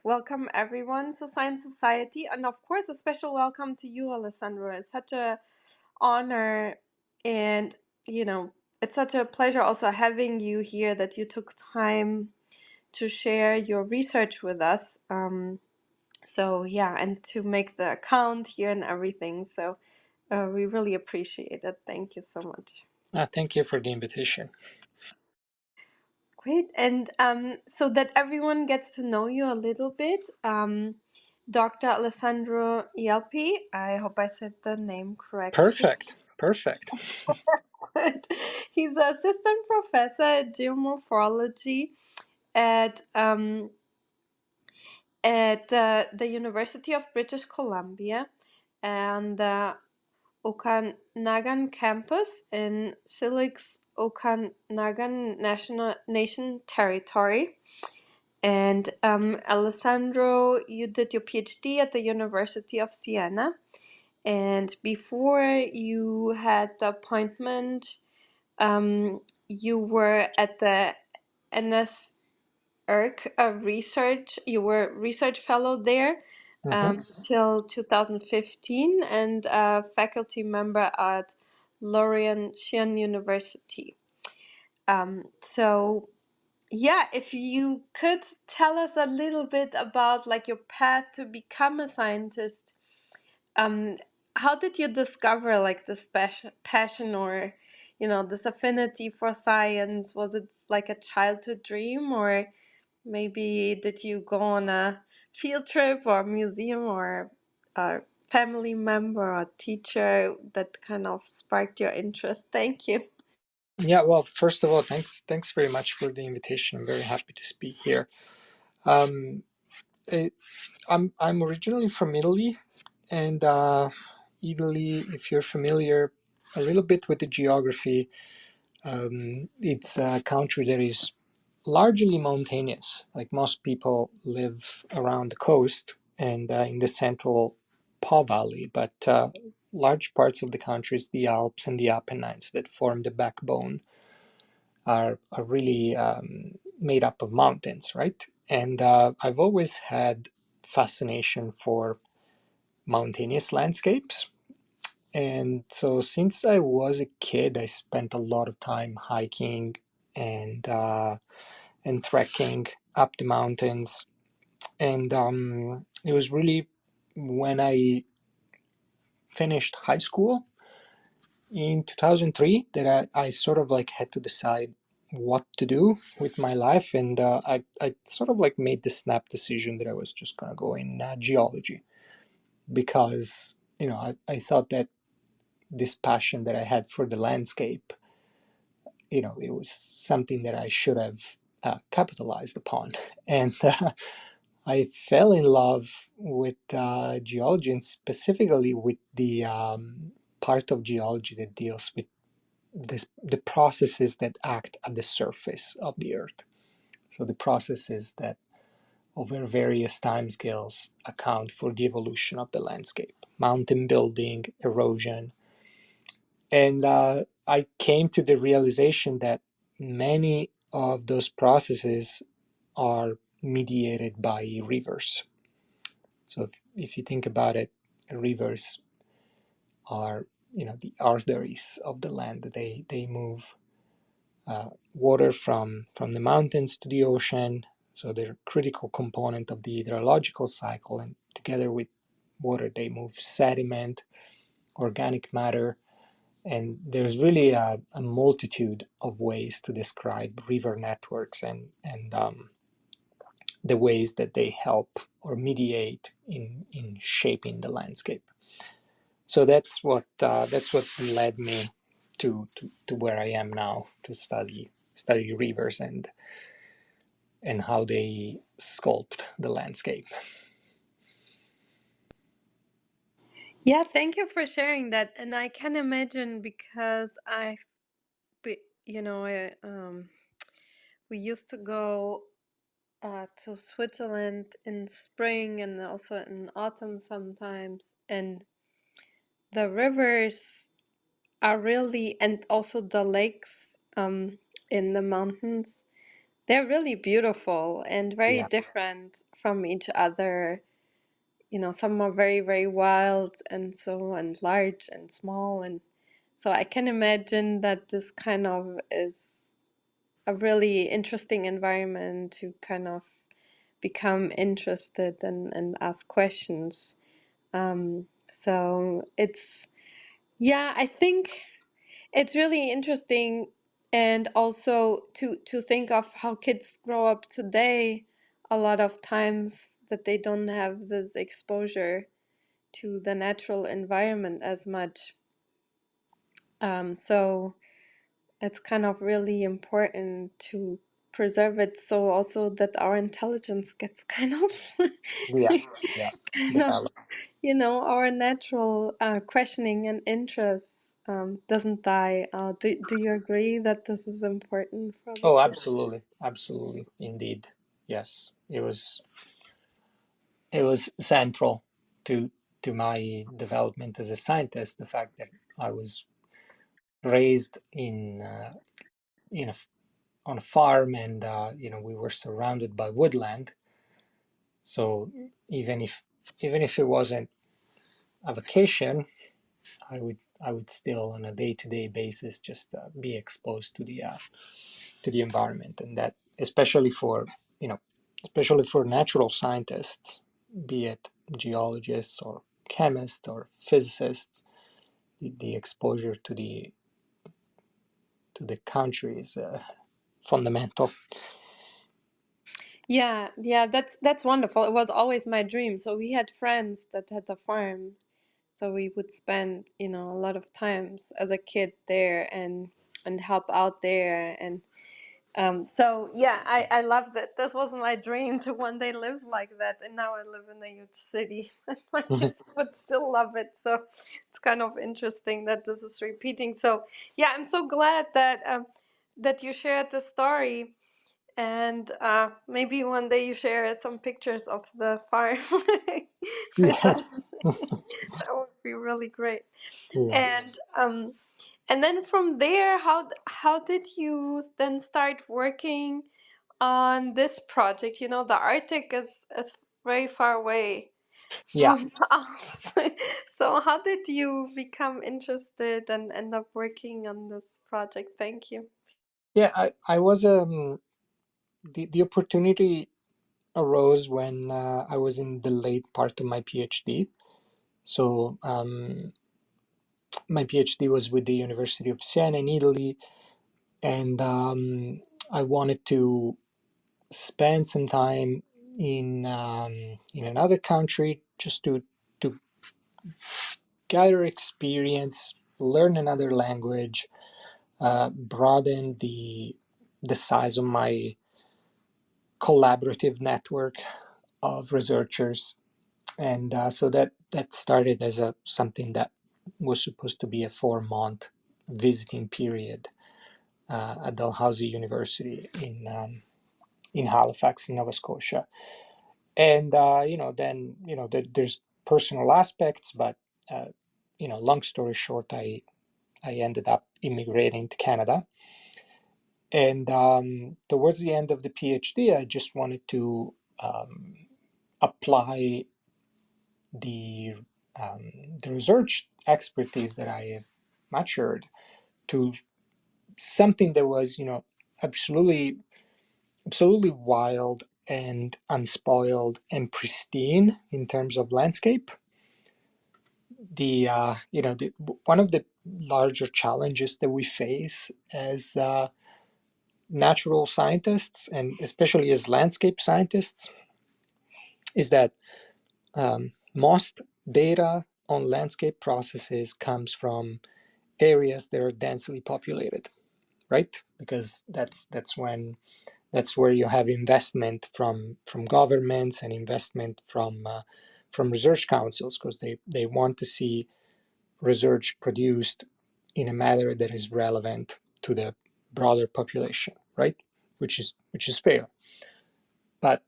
welcome everyone to Science Society, and of course, a special welcome to you, Alessandro. It's such a honor, and you know, it's such a pleasure also having you here. That you took time to share your research with us. So yeah, and to make the account here and everything. So we really appreciate it. Thank you so much. Thank you for the invitation. Great. And so that everyone gets to know you a little bit, Dr. Alessandro Ielpi, I hope I said the name correctly. Perfect. He's an assistant professor at geomorphology at the University of British Columbia and the Okanagan campus in Silex Okanagan Nation Territory. And Alessandro, you did your PhD at the University of Siena. And before you had the appointment, you were at the NSERC research. You were research fellow there Mhm. till 2015 and a faculty member at Laurentian University. So yeah, if you could tell us a little bit about like your path to become a scientist, um, how did you discover like this passion or, this affinity for science? Was it like a childhood dream, or maybe did you go on a field trip or museum or a family member or teacher that kind of sparked your interest? Thank you. Yeah, well, first of all, thanks very much for the invitation. I'm very happy to speak here. Um, it, I'm originally from Italy, and Italy, if you're familiar a little bit with the geography, it's a country that is largely mountainous. Like most people live around the coast and in the central Po Valley, but large parts of the country, the Alps and the Apennines that form the backbone, are really made up of mountains, right? And I've always had fascination for mountainous landscapes. And so since I was a kid, I spent a lot of time hiking and trekking up the mountains. And it was really when I finished high school in 2003 that I sort of like had to decide what to do with my life. And I sort of like made the snap decision that I was just going to go in geology because, I thought that this passion that I had for the landscape, it was something that I should have capitalized upon. And I fell in love with geology and specifically with the part of geology that deals with the processes that act at the surface of the earth. So the processes that over various timescales account for the evolution of the landscape, mountain building, erosion. And I came to the realization that many of those processes are mediated by rivers. So if you think about it, rivers are the arteries of the land. They move water from the mountains to the ocean. So they're a critical component of the hydrological cycle. And together with water, they move sediment, organic matter. And there's really a multitude of ways to describe river networks and the ways that they help or mediate in shaping the landscape. So that's what led me to where I am now to study rivers and how they sculpt the landscape. Yeah, thank you for sharing that. And I can imagine because we used to go to Switzerland in spring and also in autumn sometimes, and the rivers are really, and also the lakes in the mountains, They're really beautiful and very Yeah, different from each other. You know, some are very, very wild and so and large and small, and so I can imagine that this kind of is a really interesting environment to kind of become interested and ask questions. So it's, yeah, I think it's really interesting, and also to think of how kids grow up today, a lot of times that they don't have this exposure to the natural environment as much. So it's kind of really important to preserve it, so also that our intelligence gets kind of yeah, yeah. kind of, Develop. you know, our natural questioning and interests doesn't die. Do you agree that this is important for the Oh, kids? absolutely, absolutely, indeed. Yes, it was central to my development as a scientist. The fact that I was raised in a on a farm, and we were surrounded by woodland. So even if even if it wasn't a vacation, I would still on a day-to-day basis just be exposed to the environment, and that you know especially for natural scientists, be it geologists or chemists or physicists, the exposure to the country is fundamental. Yeah, yeah, that's wonderful. It was always my dream. So we had friends that had a farm, so we would spend, you know, a lot of times as a kid there and help out there. And so yeah, I love that. This was my dream to one day live like that, and now I live in a huge city, and my kids would still love it. So it's kind of interesting that this is repeating. So yeah, I'm so glad that you shared the story, and maybe one day you share some pictures of the farm with us. Yes. That would be really great. Yes. And then from there, how did you then start working on this project? You know, the Arctic is very far away Yeah. from us. So how did you become interested and end up working on this project? Thank you. Yeah. I was the opportunity arose when I was in the late part of my PhD. So my PhD was with the University of Siena in Italy, and I wanted to spend some time in another country just to gather experience, learn another language, broaden the size of my collaborative network of researchers, and so that started as a something that was supposed to be a 4-month visiting period at Dalhousie University in Halifax, in Nova Scotia. And then there's personal aspects, but long story short, I ended up immigrating to Canada. And towards the end of the PhD, I just wanted to apply the the research expertise that I have matured to something that was, absolutely absolutely wild and unspoiled and pristine in terms of landscape. One of the larger challenges that we face as natural scientists, and especially as landscape scientists, is that most data on landscape processes comes from areas that are densely populated, right? Because that's where you have investment from governments and investment from research councils, because they want to see research produced in a manner that is relevant to the broader population, right? Which is fair. But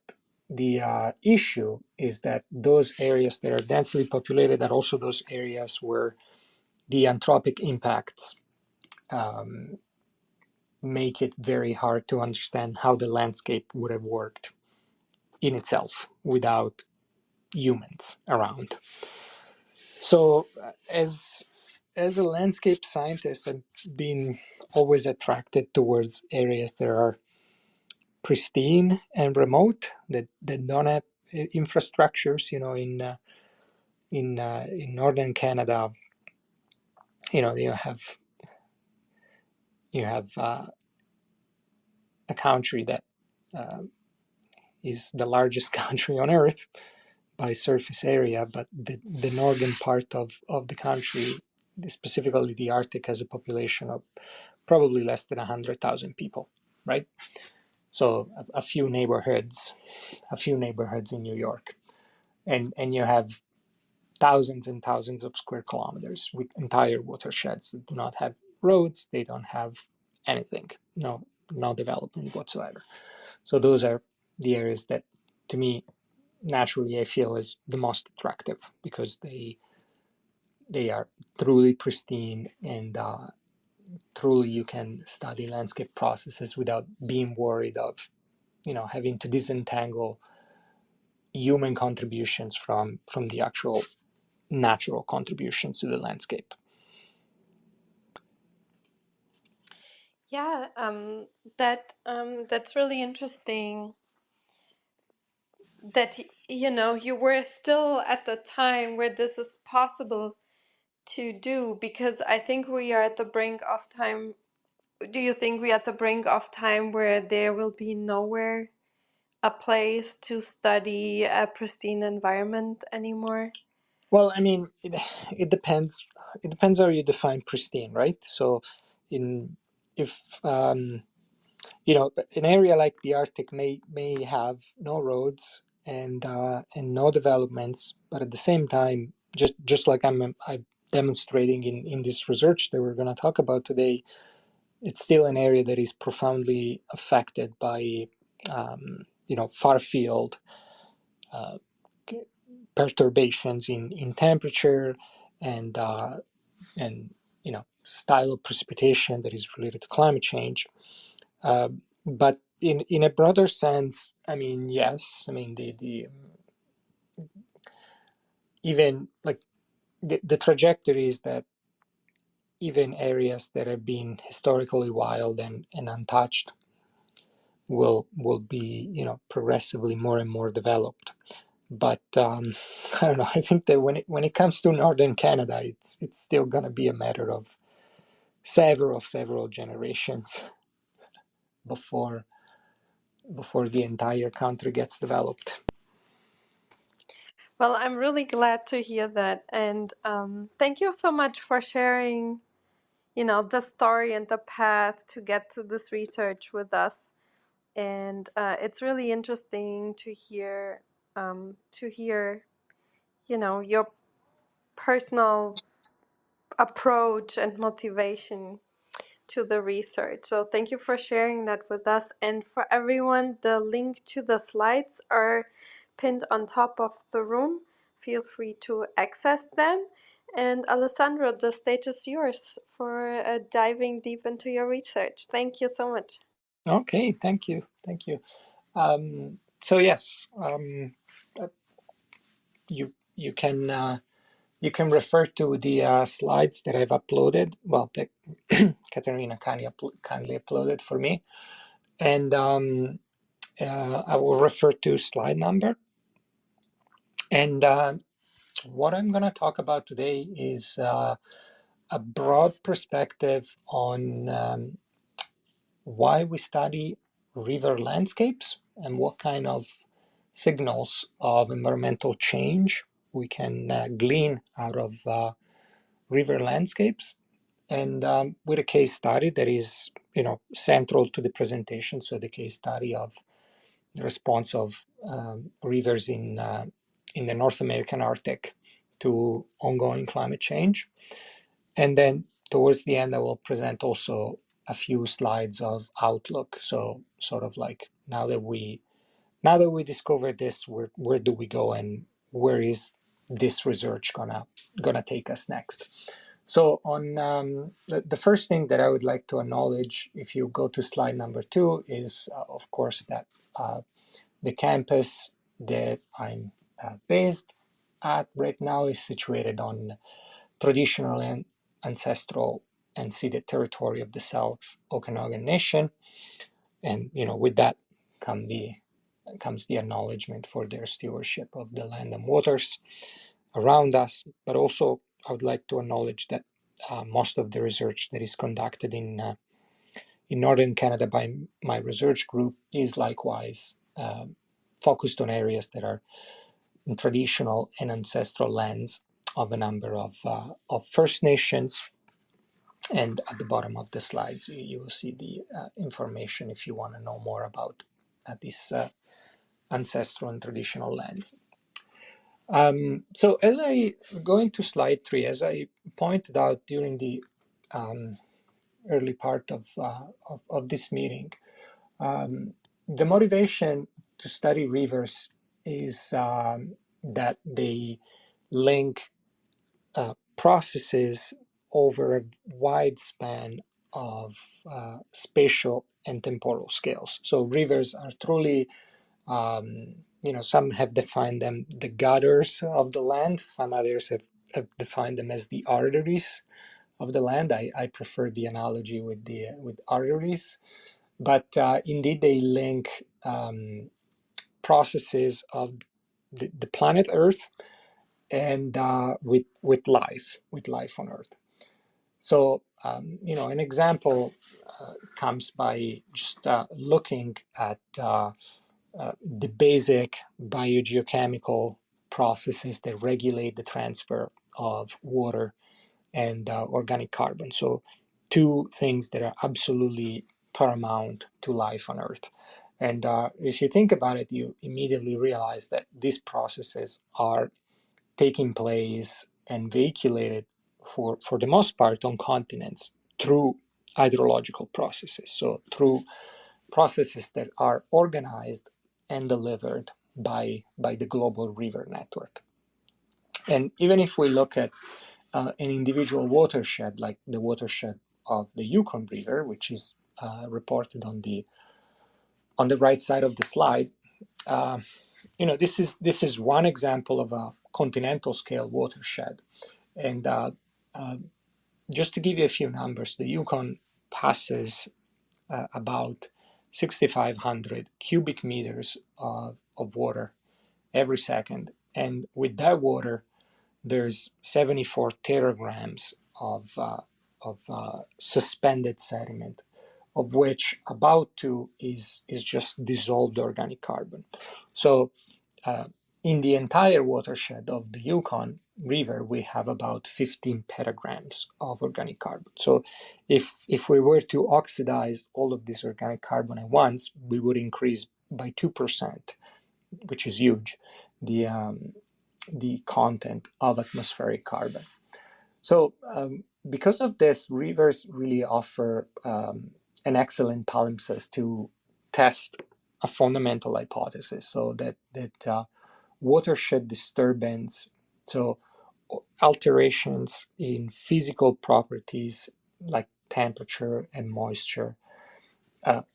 the issue is that those areas that are densely populated are also those areas where the anthropic impacts um, make it very hard to understand how the landscape would have worked in itself without humans around. So, as a landscape scientist, I've been always attracted towards areas that are pristine and remote, that don't have infrastructures. In northern Canada, you have a country that uh, is the largest country on earth by surface area, but the northern part of the country, specifically the Arctic, has a population of probably less than 100,000 people, right? So a few neighborhoods in New York, and you have thousands and thousands of square kilometers with entire watersheds that do not have roads, they don't have anything, no development whatsoever. So those are the areas that, to me, naturally I feel is the most attractive, because they are truly pristine, and truly you can study landscape processes without being worried of having to disentangle human contributions from the actual natural contributions to the landscape. Yeah, that's really interesting that you were still at the time where this is possible to do, because I think we are at the brink of time. Do you think we are at the brink of time where there will be nowhere a place to study a pristine environment anymore? Well, I mean, it depends. It depends how you define pristine, right? So, in if an area like the Arctic may have no roads and no developments, but at the same time, just like I'm demonstrating in this research that we're going to talk about today, it's still an area that is profoundly affected by far field uh, perturbations in temperature and and style of precipitation that is related to climate change. Uh, but in a broader sense, I mean, yes, I mean the even like the trajectory is that even areas that have been historically wild and untouched will be progressively more and more developed. But I don't know. I think that when it comes to northern Canada, it's still going to be a matter of several generations before the entire country gets developed. Well, I'm really glad to hear that, and thank you so much for sharing, the story and the path to get to this research with us. And it's really interesting to hear, your personal approach and motivation to the research. So thank you for sharing that with us. And for everyone, the link to the slides are pinned on top of the room. Feel free to access them. And Alessandro, the stage is yours for diving deep into your research. Thank you so much. Okay, thank you. So yes, uh, you can refer to the slides that I've uploaded. Well, that Katerina kindly uploaded for me, and I will refer to slide number. And what I'm going to talk about today is a broad perspective on why we study river landscapes and what kind of signals of environmental change we can glean out of river landscapes, and with a case study that is central to the presentation. So the case study of the response of rivers in the North American Arctic to ongoing climate change. And then towards the end, I will present also a few slides of outlook. So sort of like now that we discovered this, where do we go, and where is this research gonna take us next? So on the first thing that I would like to acknowledge, if you go to slide number 2, is of course that the campus that I'm based at right now is situated on traditional and ancestral and ceded territory of the Selk's Okanagan Nation, and with that comes the acknowledgement for their stewardship of the land and waters around us. But also, I would like to acknowledge that most of the research that is conducted in northern Canada by my research group is likewise focused on areas that are in traditional and ancestral lands of a number of First Nations. And at the bottom of the slides, you will see the information if you want to know more about these ancestral and traditional lands. So as I go into slide 3, as I pointed out during the early part of this meeting, the motivation to study rivers is that they link processes over a wide span of spatial and temporal scales. So rivers are truly, some have defined them the gutters of the land. Some others have defined them as the arteries of the land. I prefer the analogy with arteries, but indeed they link processes of the planet Earth and with life on Earth. So an example comes by just looking at the basic biogeochemical processes that regulate the transfer of water and organic carbon. So, two things that are absolutely paramount to life on Earth. And if you think about it, you immediately realize that these processes are taking place and vehiculated for the most part on continents through hydrological processes. So, through processes that are organized and delivered by the global river network. And even if we look at an individual watershed, like the watershed of the Yukon River, which is reported on the right side of the slide, uh, this is one example of a continental scale watershed. And just to give you a few numbers, the Yukon passes about 6,500 cubic meters of water every second. And with that water, there's 74 teragrams of suspended sediment, of which about 2 is just dissolved organic carbon. So uh, in the entire watershed of the Yukon River, we have about 15 petagrams of organic carbon. So if we were to oxidize all of this organic carbon at once, we would increase by 2%, which is huge, the content of atmospheric carbon. So because of this, rivers really offer an excellent palimpsest to test a fundamental hypothesis, so that watershed disturbance, so alterations in physical properties like temperature and moisture,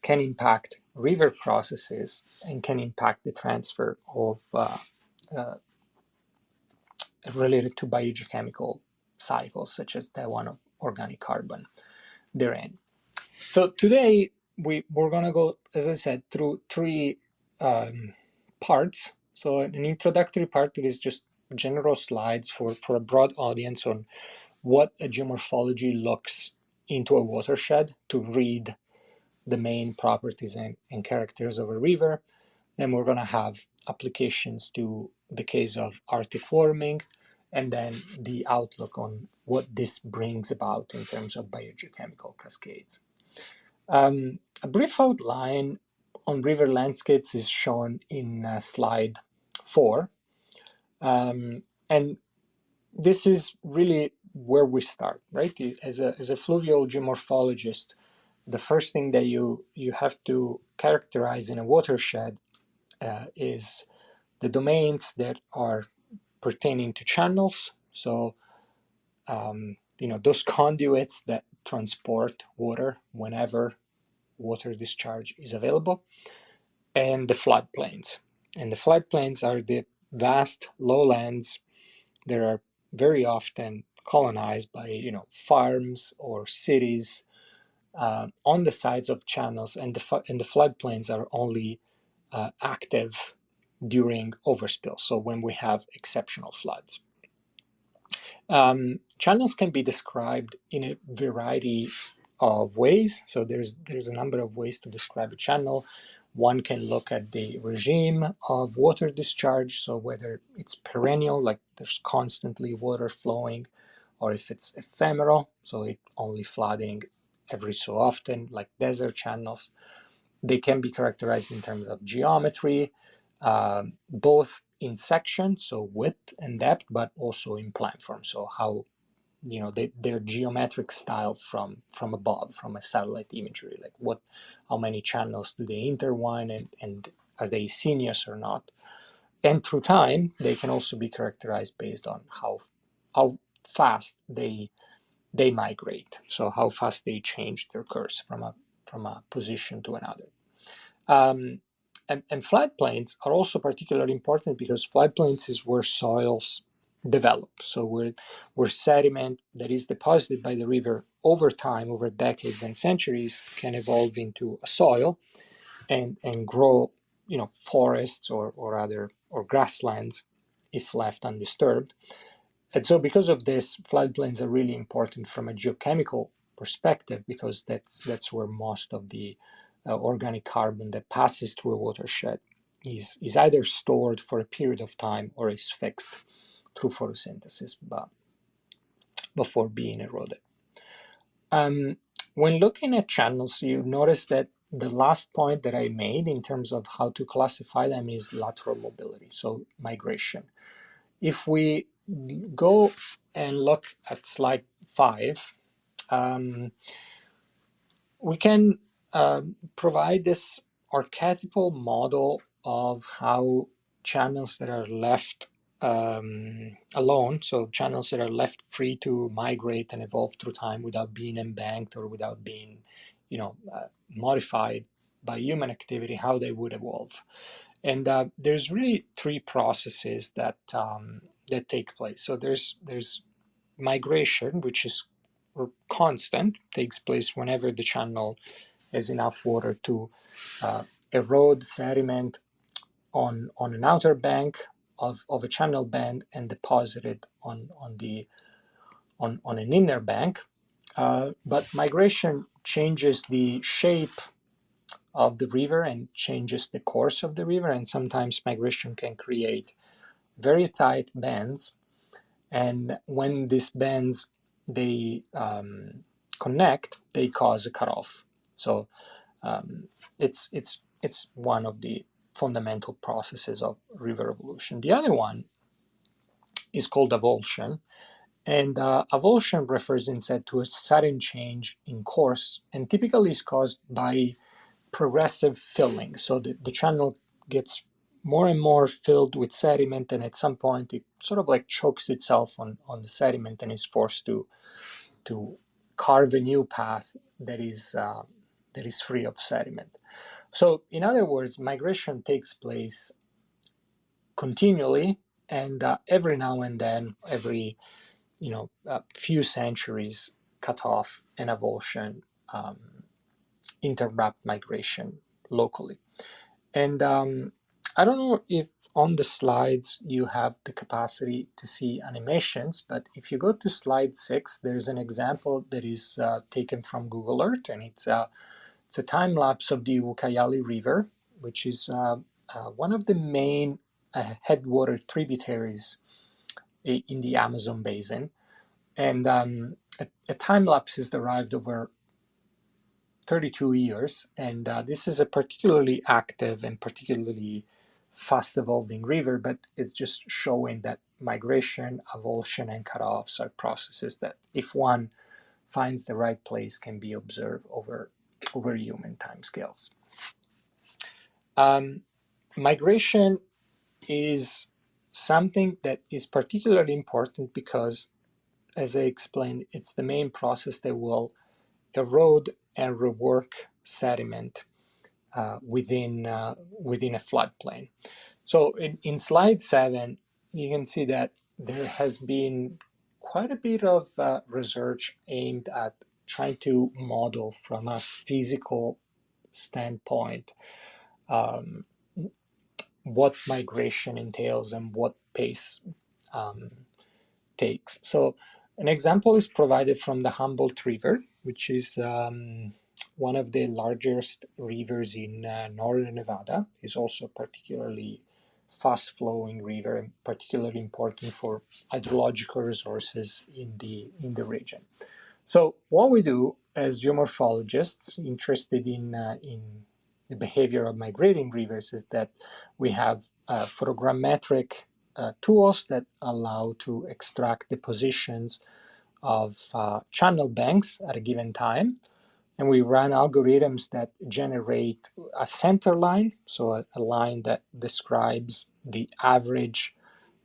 can impact river processes and can impact the transfer of uh, related to biogeochemical cycles, such as that one of organic carbon therein. So today we're going to go, as I said, through 3 parts. So an introductory part that is just general slides for a broad audience on what a geomorphology looks into a watershed to read the main properties and characters of a river. Then we're going to have applications to the case of Arctic warming, and then the outlook on what this brings about in terms of biogeochemical cascades. A brief outline on river landscapes is shown in slide 4. And this is really where we start, right? As a fluvial geomorphologist, the first thing that you have to characterize in a watershed is the domains that are pertaining to channels. So those conduits that transport water whenever water discharge is available, and the floodplains. And the floodplains are the vast lowlands that are very often colonized by farms or cities on the sides of channels, and the floodplains are only active during overspill, so when we have exceptional floods. Channels can be described in a variety of ways. So there's a number of ways to describe a channel. One can look at the regime of water discharge, so whether it's perennial, like there's constantly water flowing, or if it's ephemeral, so it only flooding every so often, like desert channels. They can be characterized in terms of geometry, both in section, so width and depth, but also in plan form, so how their geometric style from above, from a satellite imagery, like how many channels do they intertwine, and are they sinuous or not. And through time, they can also be characterized based on how fast they migrate, so how fast they change their course from a position to another. Um, and floodplains are also particularly important because floodplains is where soils develop. So where sediment that is deposited by the river over time, over decades and centuries, can evolve into a soil and grow, forests or grasslands if left undisturbed. And so because of this, floodplains are really important from a geochemical perspective, because that's where most of the organic carbon that passes through a watershed is either stored for a period of time or is fixed through photosynthesis before being eroded. Um, when looking at channels, you notice that the last point that I made in terms of how to classify them is lateral mobility, so migration. If we go and look at slide 5, we can provide this archetypal model of how channels that are left alone, so channels that are left free to migrate and evolve through time without being embanked or without being, modified by human activity, how they would evolve. And there's really three processes that take place. So there's migration, which is constant, takes place whenever the channel has enough water to erode sediment on an outer bank of a channel band and deposit it on an inner bank. But migration changes the shape of the river and changes the course of the river, and sometimes migration can create very tight bands, and when these bands they connect, they cause a cutoff. So it's one of the fundamental processes of river evolution. The other one is called avulsion, and avulsion refers instead to a sudden change in course, and typically is caused by progressive filling. So the channel gets more and more filled with sediment, and at some point it sort of like chokes itself on the sediment and is forced to carve a new path that is free of sediment. So in other words, migration takes place continually, and every now and then, every few centuries, cut off and avulsion interrupt migration locally. And I don't know if on the slides you have the capacity to see animations, but if you go to slide 6, there's an example that is taken from Google Earth, and it's a time lapse of the Ucayali River, which is one of the main headwater tributaries in the Amazon basin. And a time lapse is derived over 32 years, and this is a particularly active and particularly fast evolving river, but it's just showing that migration, avulsion, and cutoffs are processes that, if one finds the right place, can be observed over human timescales. Migration is something that is particularly important because as I explained, it's the main process that will erode and rework sediment within a floodplain. So in slide 7, you can see that there has been quite a bit of research aimed at trying to model from a physical standpoint um, what migration entails and what pace um, takes. So an example is provided from the Humboldt River, which is one of the largest rivers in northern Nevada. It's also particularly fast-flowing river and particularly important for hydrological resources in the region. So what we do as geomorphologists interested in the behavior of migrating rivers is that we have photogrammetric tools that allow to extract the positions of channel banks at a given time. And we run algorithms that generate a center line, so a line that describes the average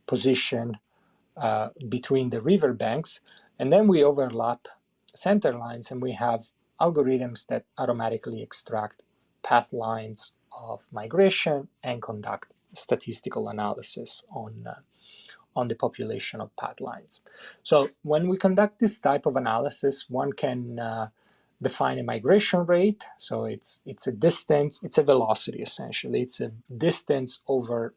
position between the river banks. And then we overlap center lines and we have algorithms that automatically extract path lines of migration and conduct statistical analysis on the population of path lines. So when we conduct this type of analysis, one can define a migration rate. So it's a distance, it's a velocity essentially. It's a distance over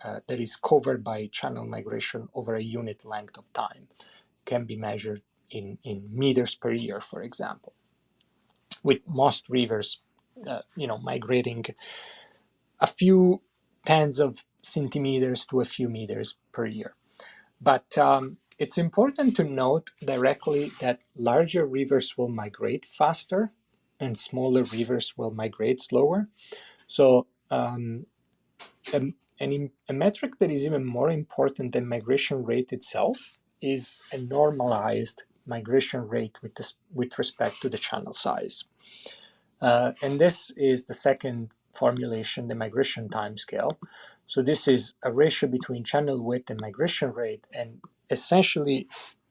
that is covered by channel migration over a unit length of time. It can be measured in meters per year, for example, with most rivers migrating a few tens of centimeters to a few meters per year. But it's important to note directly that larger rivers will migrate faster and smaller rivers will migrate slower. So a metric that is even more important than migration rate itself is a normalized migration rate with respect to the channel size. And this is the second formulation, the migration timescale. So this is a ratio between channel width and migration rate, and essentially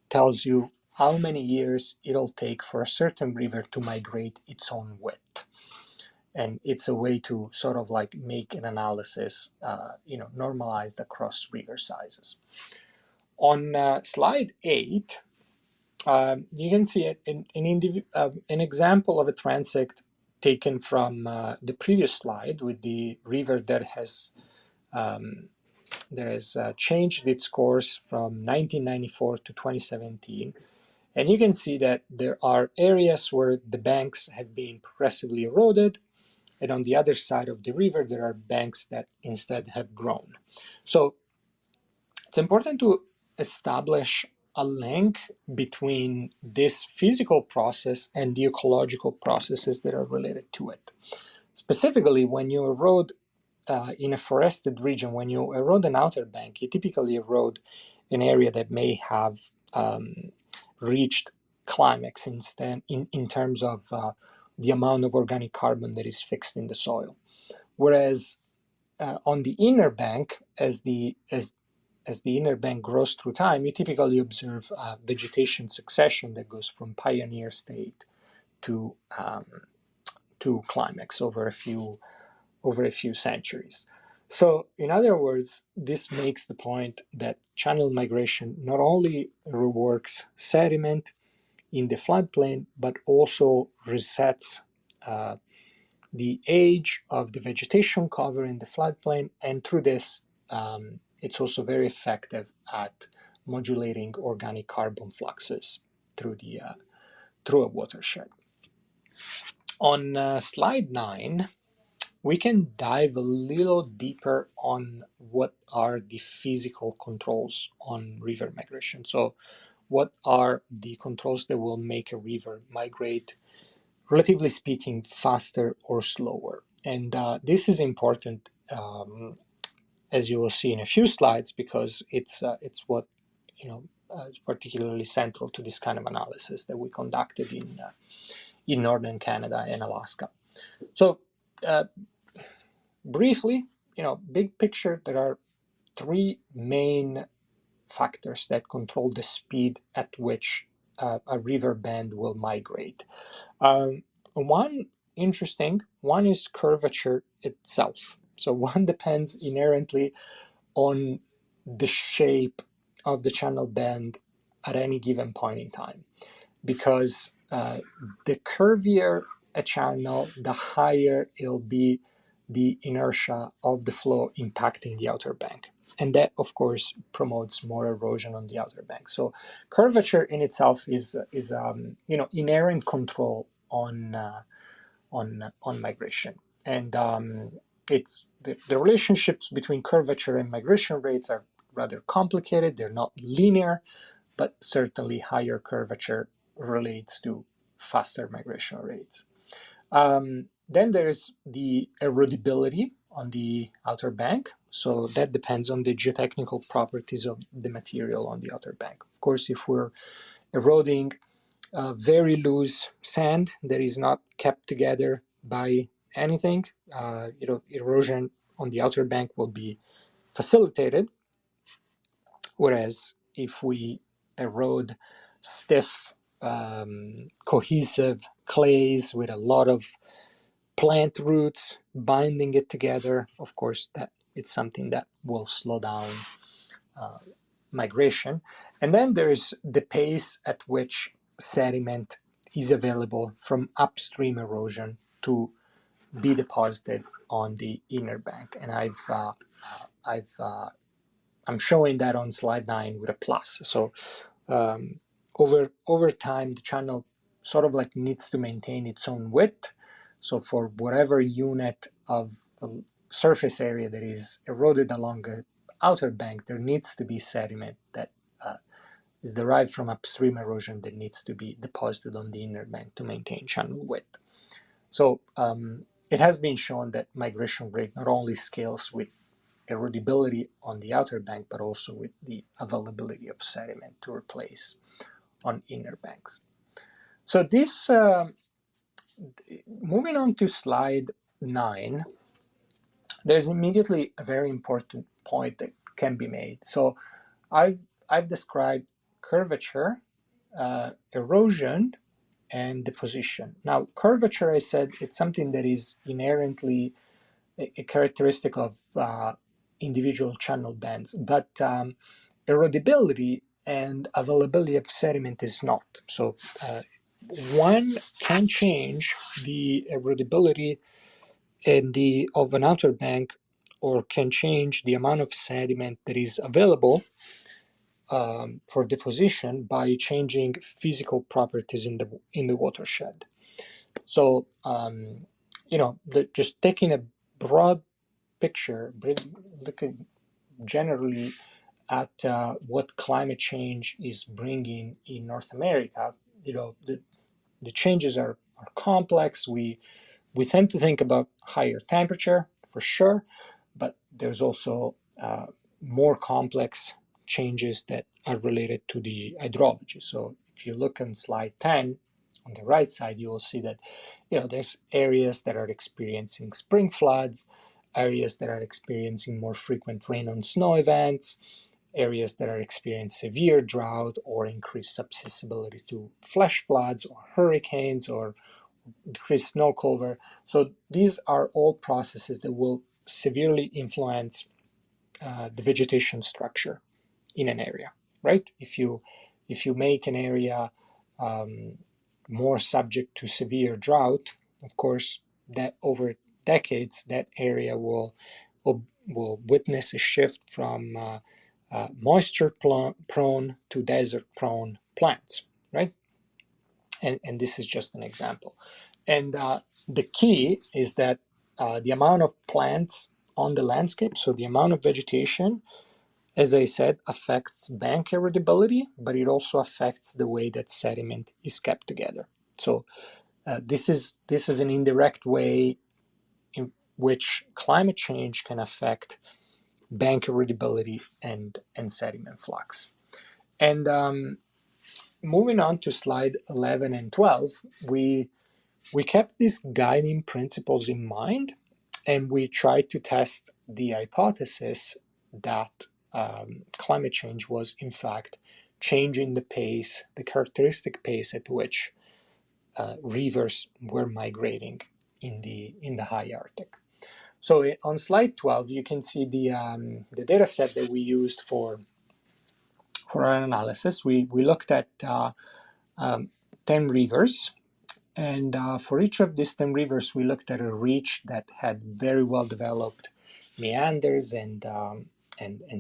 tells you how many years it'll take for a certain river to migrate its own width. And it's a way to sort of like make an analysis, normalized across river sizes. On slide 8, you can see an example of a transect taken from the previous slide with the river that has changed its course from 1994 to 2017. And you can see that there are areas where the banks have been progressively eroded, and on the other side of the river, there are banks that instead have grown. So it's important to establish a link between this physical process and the ecological processes that are related to it. Specifically, when you erode in a forested region, when you erode an outer bank, you typically erode an area that may have reached climax in terms of the amount of organic carbon that is fixed in the soil. Whereas on the inner bank, as the inner bank grows through time, you typically observe vegetation succession that goes from pioneer state to climax over a few centuries. So, in other words, this makes the point that channel migration not only reworks sediment in the floodplain, but also resets the age of the vegetation cover in the floodplain, and through this, it's also very effective at modulating organic carbon fluxes through a watershed. On slide 9, we can dive a little deeper on what are the physical controls on river migration. So, what are the controls that will make a river migrate, relatively speaking, faster or slower? And this is important, as you will see in a few slides, because it's what is particularly central to this kind of analysis that we conducted in northern Canada and Alaska. So, briefly, big picture, there are three main factors that control the speed at which a river bend will migrate. One interesting one is curvature itself. So one depends inherently on the shape of the channel bend at any given point in time, because the curvier a channel, the higher it'll be the inertia of the flow impacting the outer bank. And that, of course, promotes more erosion on the outer bank. So curvature in itself is inherent control on migration. And it's the relationships between curvature and migration rates are rather complicated. They're not linear, but certainly higher curvature relates to faster migration rates. Then there's the erodibility on the outer bank. So that depends on the geotechnical properties of the material on the outer bank. Of course, if we're eroding very loose sand that is not kept together by anything, erosion on the outer bank will be facilitated. Whereas if we erode stiff, cohesive clays with a lot of plant roots binding it together, of course, that it's something that will slow down uh, migration. And then there's the pace at which sediment is available from upstream erosion to be deposited on the inner bank. And I'm showing that on slide 9 with a plus. So um, over time, the channel sort of like needs to maintain its own width. So for whatever unit of surface area that is eroded along the outer bank, there needs to be sediment that uh, is derived from upstream erosion that needs to be deposited on the inner bank to maintain channel width. So it has been shown that migration rate not only scales with erodibility on the outer bank, but also with the availability of sediment to replace on inner banks. So this, moving on to slide 9, there's immediately a very important point that can be made. So I've described curvature, erosion, and deposition. Now, curvature, I said, it's something that is inherently a characteristic of individual channel bends, but erodibility and availability of sediment is not. So one can change the erodibility of an outer bank, or can change the amount of sediment that is available for deposition by changing physical properties in the watershed. So just taking a broad picture, looking generally at what climate change is bringing in North America, the changes are complex. We tend to think about higher temperature for sure, but there's also more complex changes that are related to the hydrology. So if you look on slide 10, on the right side, you will see that there's areas that are experiencing spring floods, areas that are experiencing more frequent rain and snow events, areas that are experiencing severe drought or increased susceptibility to flash floods or hurricanes or decreased snow cover. So these are all processes that will severely influence the vegetation structure in an area, right? If you make an area um, more subject to severe drought, of course, that over decades that area will witness a shift from moisture prone to desert prone plants, right? And this is just an example. And the key is that the amount of plants on the landscape, so the amount of vegetation, as I said, affects bank erodibility, but it also affects the way that sediment is kept together. So this is an indirect way in which climate change can affect bank erodibility and sediment flux. And moving on to slide 11 and 12, we kept these guiding principles in mind, and we tried to test the hypothesis that climate change was in fact changing the pace, the characteristic pace at which rivers were migrating in the high Arctic. So on slide 12, you can see the data set that we used for our analysis. We looked at 10 rivers, and for each of these 10 rivers, we looked at a reach that had very well developed meanders and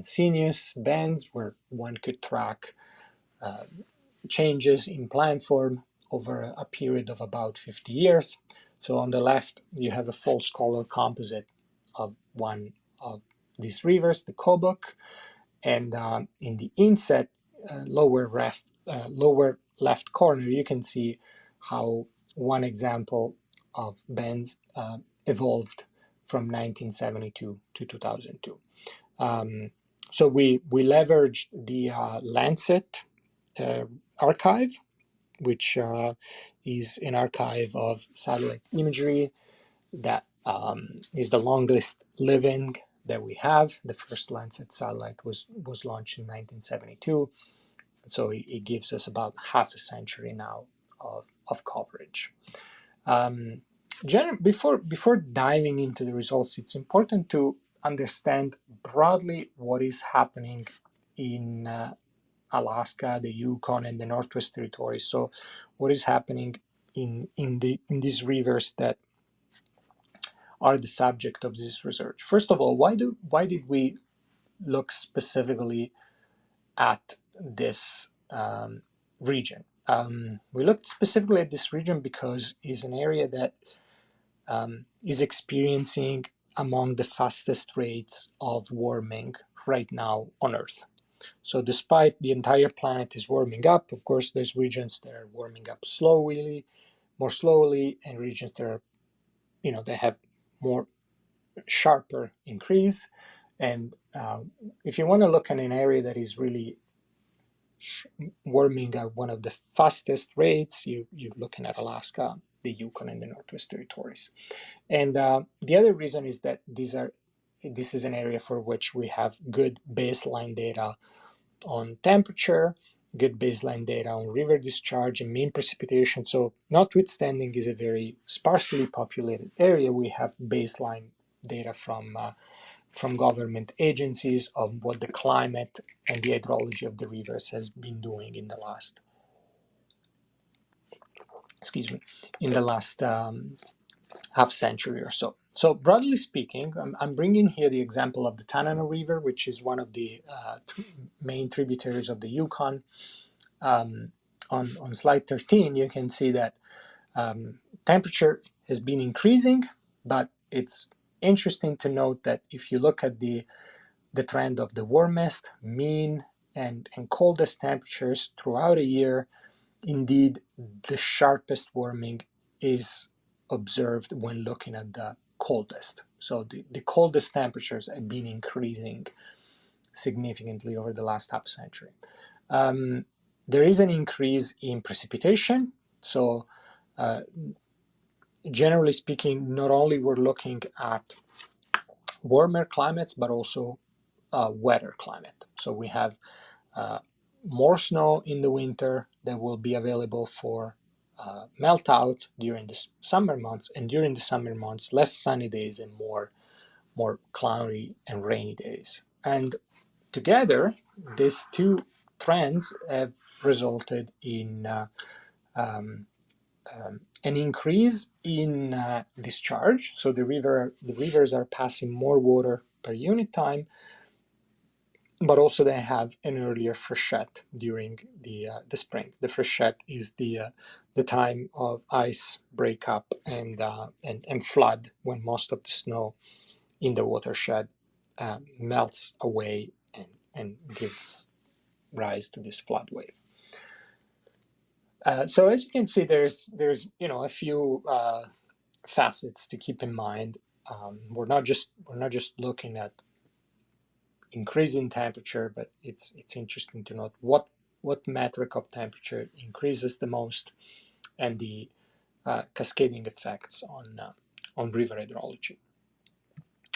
sinuous bands where one could track changes in plant form over a period of about 50 years. So on the left, you have a false color composite of one of these rivers, the Kobuk, and in the inset lower left corner, you can see how one example of bands evolved from 1972 to 2002. So we leveraged the Lancet archive, which is an archive of satellite imagery that is the longest living that we have. The first Lancet satellite was launched in 1972, so it gives us about half a century now of coverage. Before diving into the results, it's important to understand broadly what is happening in Alaska, the Yukon, and the Northwest Territories. So, what is happening in these rivers that are the subject of this research? First of all, why did we look specifically at this region? We looked specifically at this region because it's an area that is experiencing among the fastest rates of warming right now on Earth. So despite the entire planet is warming up, of course, there's regions that are warming up more slowly, and regions that are, they have more sharper increase. And if you want to look at an area that is really warming at one of the fastest rates, you're looking at Alaska, the Yukon, and the Northwest Territories. And the other reason is that this is an area for which we have good baseline data on temperature, good baseline data on river discharge and mean precipitation. So notwithstanding is a very sparsely populated area, we have baseline data from government agencies of what the climate and the hydrology of the rivers has been doing in the last, in the last half century or so. So broadly speaking, I'm bringing here the example of the Tanana River, which is one of the main tributaries of the Yukon. On slide 13, you can see that temperature has been increasing, but it's interesting to note that if you look at the trend of the warmest, mean, and coldest temperatures throughout a year, indeed, the sharpest warming is observed when looking at the coldest. So the coldest temperatures have been increasing significantly over the last half century. There is an increase in precipitation. So generally speaking, not only we're looking at warmer climates, but also wetter climate. So we have more snow in the winter that will be available for melt out during the summer months, and during the summer months, less sunny days and more cloudy and rainy days. And together, these two trends have resulted in an increase in discharge. So the rivers are passing more water per unit time, but also they have an earlier freshet during the spring. The freshet is the time of ice breakup and flood, when most of the snow in the watershed melts away and gives rise to this flood wave. So as you can see, there's a few facets to keep in mind. We're not just looking at increasing temperature, but it's interesting to note what metric of temperature increases the most, and the cascading effects on river hydrology.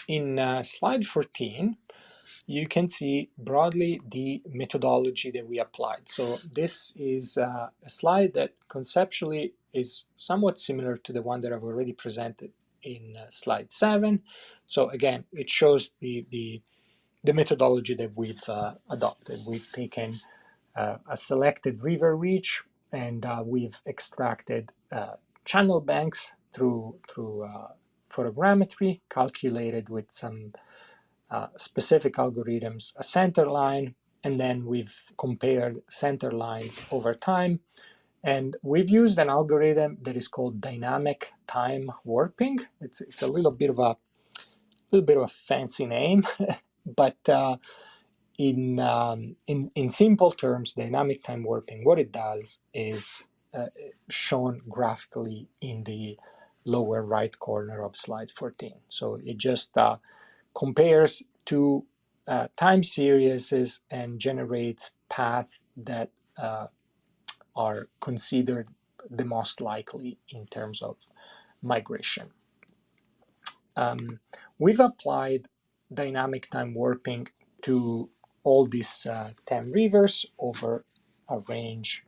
In slide 14, you can see broadly the methodology that we applied. So this is a slide that conceptually is somewhat similar to the one that I've already presented in slide 7. So again, it shows the methodology that we've adopted. We've taken a selected river reach, and we've extracted channel banks through photogrammetry, calculated with some specific algorithms a center line, and then we've compared center lines over time. And we've used an algorithm that is called dynamic time warping. It's a little bit of a fancy name, but in simple terms, dynamic time warping, what it does is shown graphically in the lower right corner of slide 14. So it just compares two time series and generates paths that are considered the most likely in terms of migration. We've applied dynamic time warping to all these 10 rivers over a range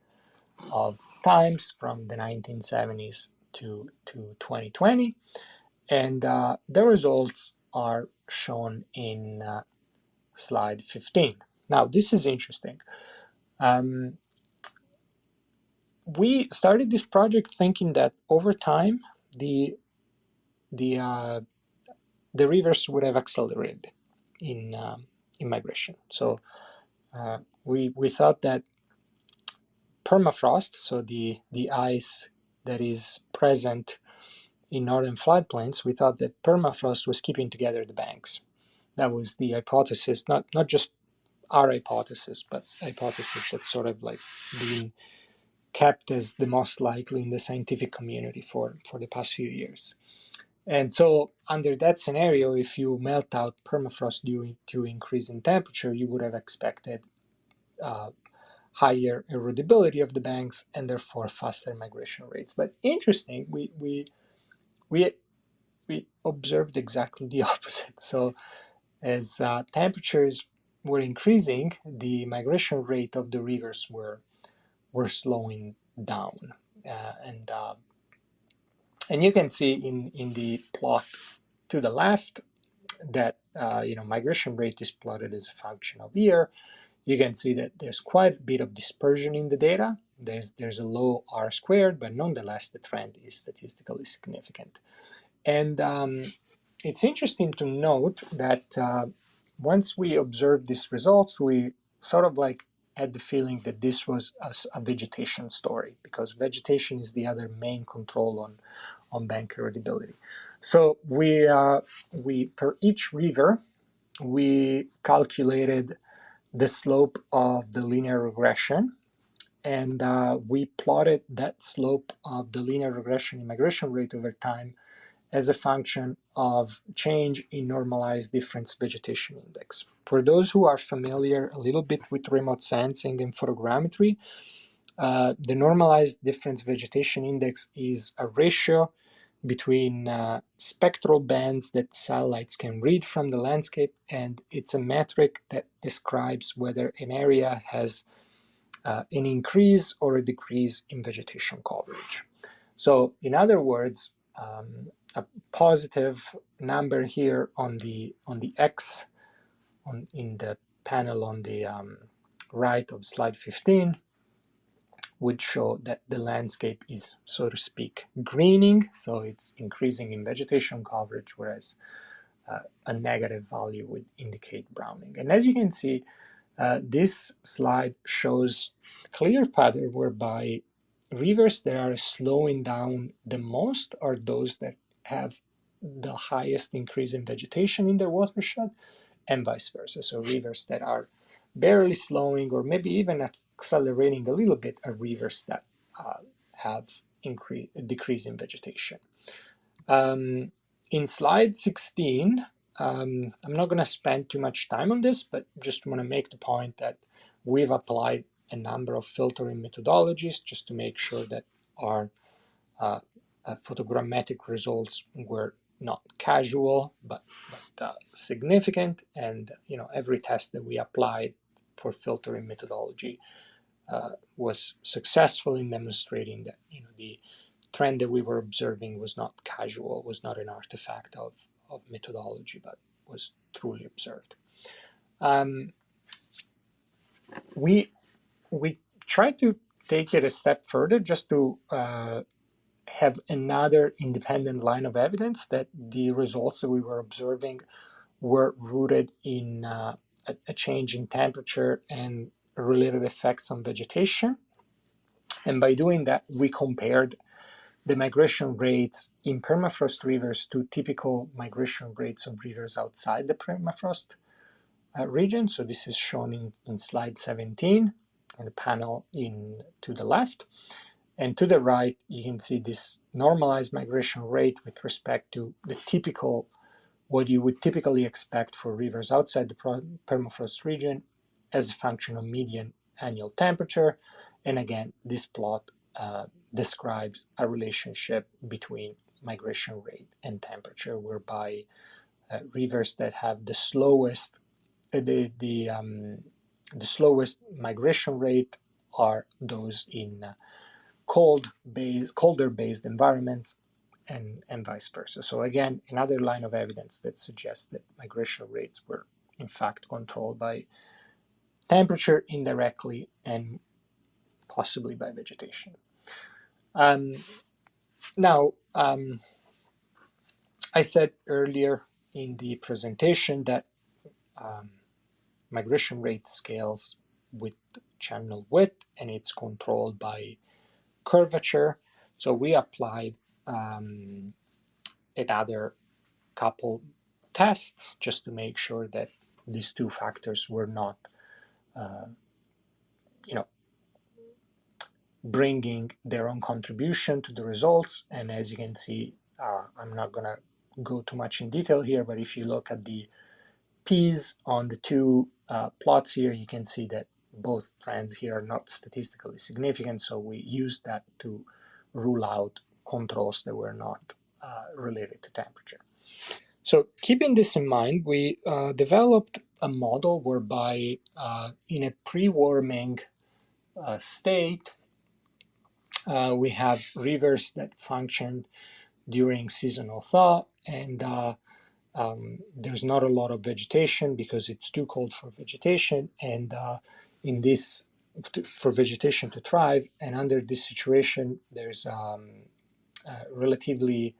of times from the 1970s to 2020. And the results are shown in slide 15. Now, this is interesting. Um, we started this project thinking that over time, the the uh, the rivers would have accelerated in migration. So we thought that permafrost, so the ice that is present in northern floodplains, we thought that permafrost was keeping together the banks. That was the hypothesis, not just our hypothesis, but hypothesis that's sort of like being kept as the most likely in the scientific community for the past few years. And so, under that scenario, if you melt out permafrost due to increase in temperature, you would have expected uh, higher erodibility of the banks and therefore faster migration rates. But interesting, we observed exactly the opposite. So, as temperatures were increasing, the migration rate of the rivers were slowing down, and you can see in the plot to the left that migration rate is plotted as a function of year. You can see that there's quite a bit of dispersion in the data. There's a low R squared, but nonetheless the trend is statistically significant. And it's interesting to note that once we observed these results, we sort of like had the feeling that this was a vegetation story, because vegetation is the other main control on bank erodibility. So we per each river, we calculated the slope of the linear regression, and we plotted that slope of the linear regression in migration rate over time as a function of change in normalized difference vegetation index. For those who are familiar a little bit with remote sensing and photogrammetry, the normalized difference vegetation index is a ratio between spectral bands that satellites can read from the landscape, and it's a metric that describes whether an area has an increase or a decrease in vegetation coverage. So, in other words, a positive number here on the X in the panel on the right of slide 15 would show that the landscape is, so to speak, greening, so it's increasing in vegetation coverage, whereas a negative value would indicate browning. And as you can see, this slide shows a clear pattern whereby rivers that are slowing down the most are those that have the highest increase in vegetation in their watershed, and vice versa. So rivers that are barely slowing or maybe even accelerating a little bit are rivers that have decrease in vegetation. In slide 16, I'm not going to spend too much time on this, but just want to make the point that we've applied a number of filtering methodologies just to make sure that our photogrammetric results were not casual, but significant. And every test that we applied for filtering methodology was successful in demonstrating that the trend that we were observing was not casual, was not an artifact of methodology, but was truly observed. We we tried to take it a step further, just to have another independent line of evidence that the results that we were observing were rooted in a change in temperature and related effects on vegetation. And by doing that, we compared the migration rates in permafrost rivers to typical migration rates of rivers outside the permafrost region. So this is shown in slide 17, in the panel to the left. And to the right, you can see this normalized migration rate with respect to the typical, what you would typically expect for rivers outside the permafrost region as a function of median annual temperature. And again, this plot describes a relationship between migration rate and temperature, whereby rivers that have the slowest migration rate are those in colder based environments, and vice versa. So again, another line of evidence that suggests that migration rates were in fact controlled by temperature indirectly and possibly by vegetation. Now, I said earlier in the presentation that migration rate scales with channel width, and it's controlled by curvature. So we applied another couple tests just to make sure that these two factors were not, you know, bringing their own contribution to the results. And as you can see, I'm not going to go too much in detail here, but if you look at the P's on the two plots here, you can see that both trends here are not statistically significant. So we used that to rule out controls that were not related to temperature. So keeping this in mind, we developed a model whereby in a pre-warming state, we have rivers that function during seasonal thaw, and there's not a lot of vegetation because it's too cold for vegetation, and for vegetation to thrive. And under this situation, there's relatively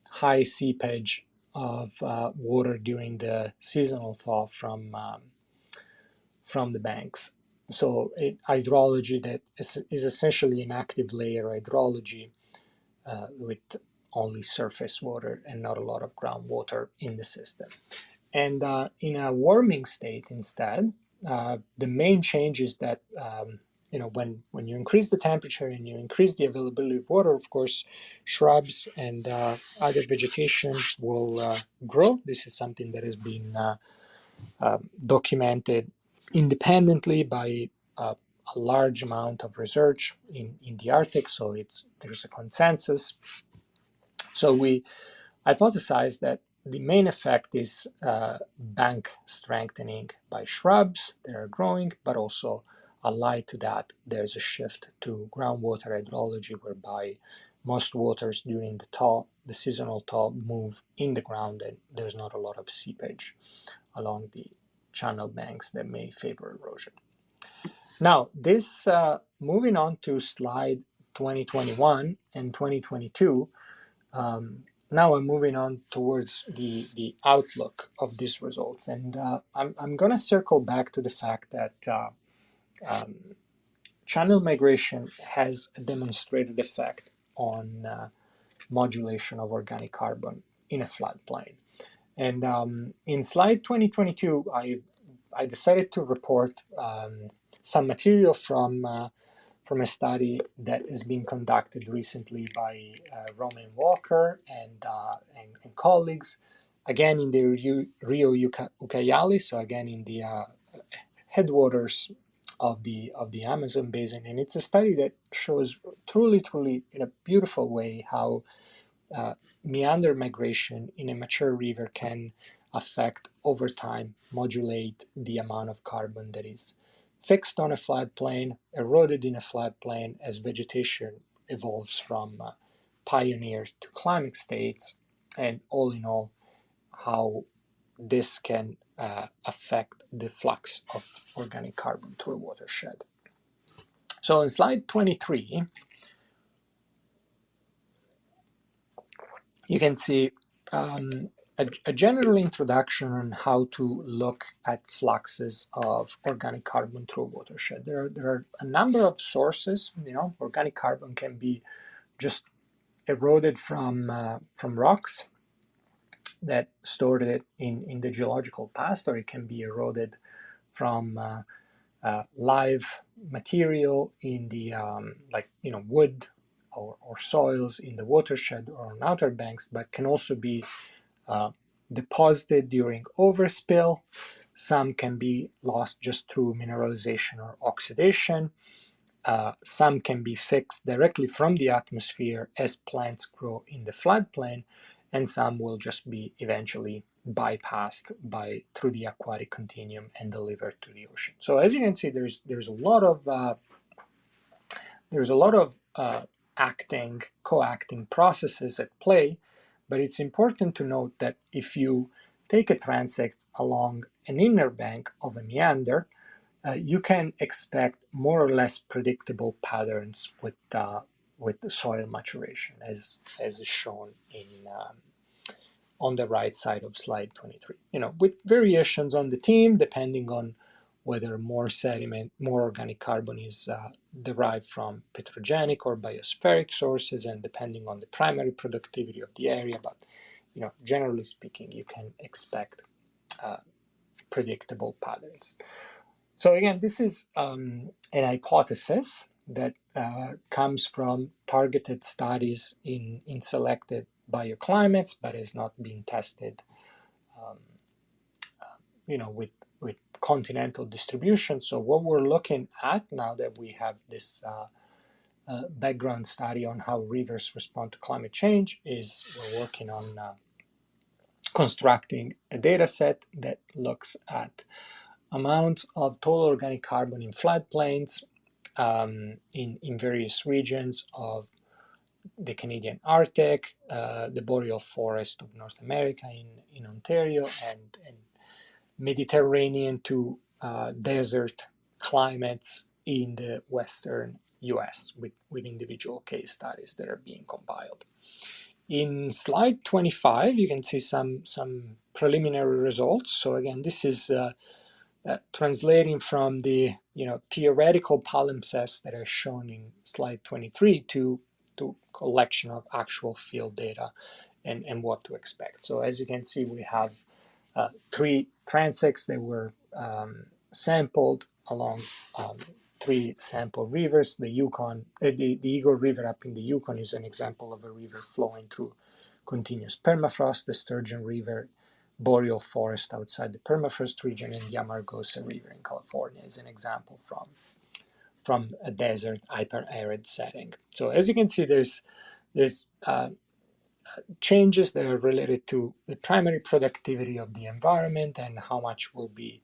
high seepage of water during the seasonal thaw from the banks. So hydrology that is essentially an active layer hydrology with only surface water and not a lot of groundwater in the system. And in a warming state instead, the main change is that when you increase the temperature and you increase the availability of water, of course, shrubs and other vegetation will grow. This is something that has been documented independently by a large amount of research in the Arctic, so there's a consensus. So we hypothesized that the main effect is bank strengthening by shrubs that are growing, but also allied to that, there's a shift to groundwater hydrology, whereby most waters during the seasonal thaw, move in the ground, and there's not a lot of seepage along the channel banks that may favor erosion. Now, this moving on to slide 2021 and 2022, now I'm moving on towards the outlook of these results. And I'm going to circle back to the fact that channel migration has a demonstrated effect on modulation of organic carbon in a floodplain. And in slide 2022, I decided to report some material from a study that has been conducted recently by Roman Walker and colleagues, again in the Rio Ucayali, so again in the headwaters of the Amazon basin. And it's a study that shows truly in a beautiful way how meander migration in a mature river can affect over time, modulate the amount of carbon that is fixed on a floodplain, eroded in a floodplain as vegetation evolves from pioneer to climate states, and all in all, how this can affect the flux of organic carbon through a watershed. So in slide 23, you can see a general introduction on how to look at fluxes of organic carbon through a watershed. There are a number of sources. Organic carbon can be just eroded from rocks that stored it in the geological past, or it can be eroded from live material in the wood or soils in the watershed or on outer banks, but can also be uh, deposited during overspill. Some can be lost just through mineralization or oxidation. Some can be fixed directly from the atmosphere as plants grow in the floodplain, and some will just be eventually bypassed through the aquatic continuum and delivered to the ocean. So as you can see, there's a lot of co-acting processes at play, but it's important to note that if you take a transect along an inner bank of a meander, you can expect more or less predictable patterns with the soil maturation, as is shown on the right side of slide 23. With variations on the theme, depending on whether more sediment, more organic carbon is derived from petrogenic or biospheric sources, and depending on the primary productivity of the area. But generally speaking, you can expect predictable patterns. So again, this is an hypothesis that comes from targeted studies in selected bioclimates, but is not being tested, um, with continental distribution. So what we're looking at now that we have this background study on how rivers respond to climate change is we're working on constructing a data set that looks at amounts of total organic carbon in floodplains in various regions of the Canadian Arctic, the boreal forest of North America in Ontario, and Mediterranean to desert climates in the western US with individual case studies that are being compiled. In slide 25, you can see some preliminary results. So again, this is translating from the theoretical palimpsests that are shown in slide 23 to collection of actual field data and what to expect. So as you can see, we have 3 transects that were sampled along 3 sample rivers. The Yukon, the Eagle River up in the Yukon is an example of a river flowing through continuous permafrost. The Sturgeon River boreal forest outside the permafrost region, and the Amargosa River in California is an example from a desert hyper-arid setting. So as you can see, there's changes that are related to the primary productivity of the environment and how much will be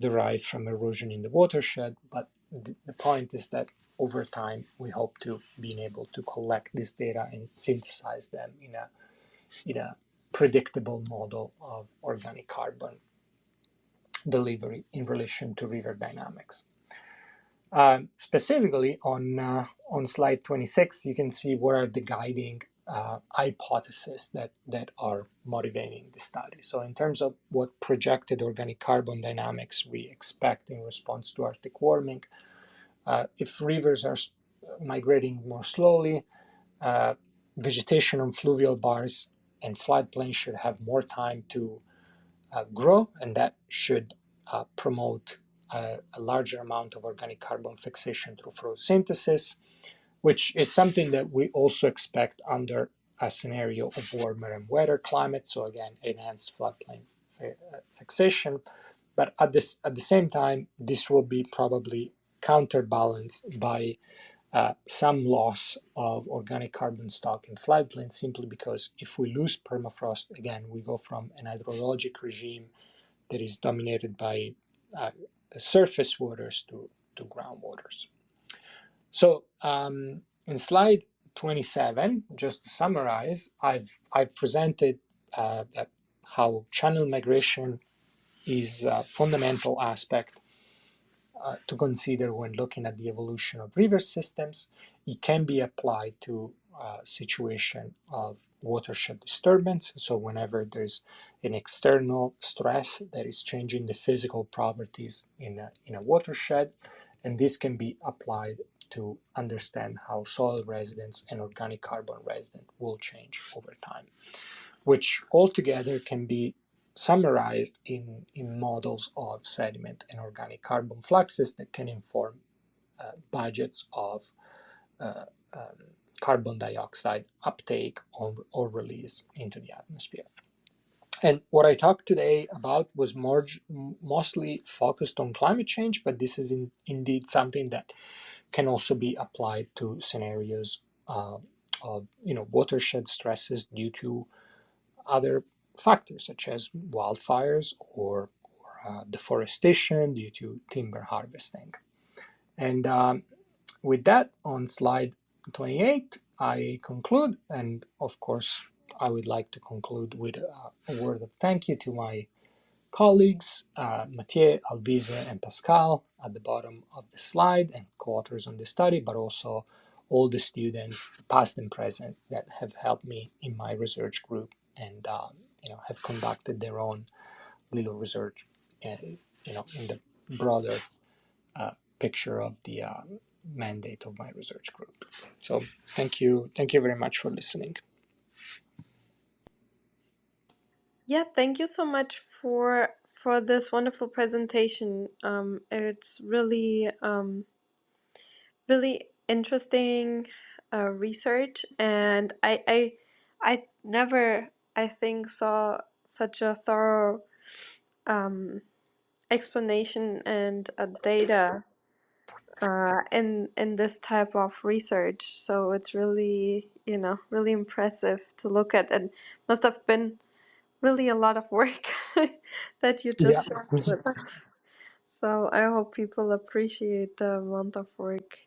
derived from erosion in the watershed. But the point is that over time, we hope to be able to collect this data and synthesize them in a predictable model of organic carbon delivery in relation to river dynamics. Specifically on slide 26, you can see what are the guiding hypotheses that are motivating the study. So in terms of what projected organic carbon dynamics we expect in response to Arctic warming, if rivers are migrating more slowly, vegetation on fluvial bars and floodplains should have more time to grow, and that should promote a larger amount of organic carbon fixation through photosynthesis, which is something that we also expect under a scenario of warmer and wetter climate. So again, enhanced floodplain fixation. But at the same time, this will be probably counterbalanced by some loss of organic carbon stock in floodplains, simply because if we lose permafrost, again, we go from an hydrologic regime that is dominated by uh, surface waters to groundwaters. So in slide 27, just to summarize, I've presented how channel migration is a fundamental aspect to consider when looking at the evolution of river systems. It can be applied to a situation of watershed disturbance. So whenever there's an external stress that is changing the physical properties in a watershed, and this can be applied to understand how soil residence and organic carbon residence will change over time, which altogether can be summarized in models of sediment and organic carbon fluxes that can inform budgets of uh, um, carbon dioxide uptake or release into the atmosphere. And what I talked today about was mostly focused on climate change, but this is indeed something that can also be applied to scenarios of watershed stresses due to other factors such as wildfires or deforestation due to timber harvesting. And with that, on slide 28, I conclude. And of course, I would like to conclude with a word of thank you to my colleagues, Mathieu, Alvise, and Pascal at the bottom of the slide, and co-authors on the study, but also all the students, past and present, that have helped me in my research group and have conducted their own little research, in the broader picture of the mandate of my research group. So thank you very much for listening. Yeah, thank you so much for this wonderful presentation. It's really interesting research, and I never, I think, saw such a thorough um, explanation and data in this type of research. So it's really, really impressive to look at, and must have been really a lot of work that you Yeah. just shared with us. So I hope people appreciate the amount of work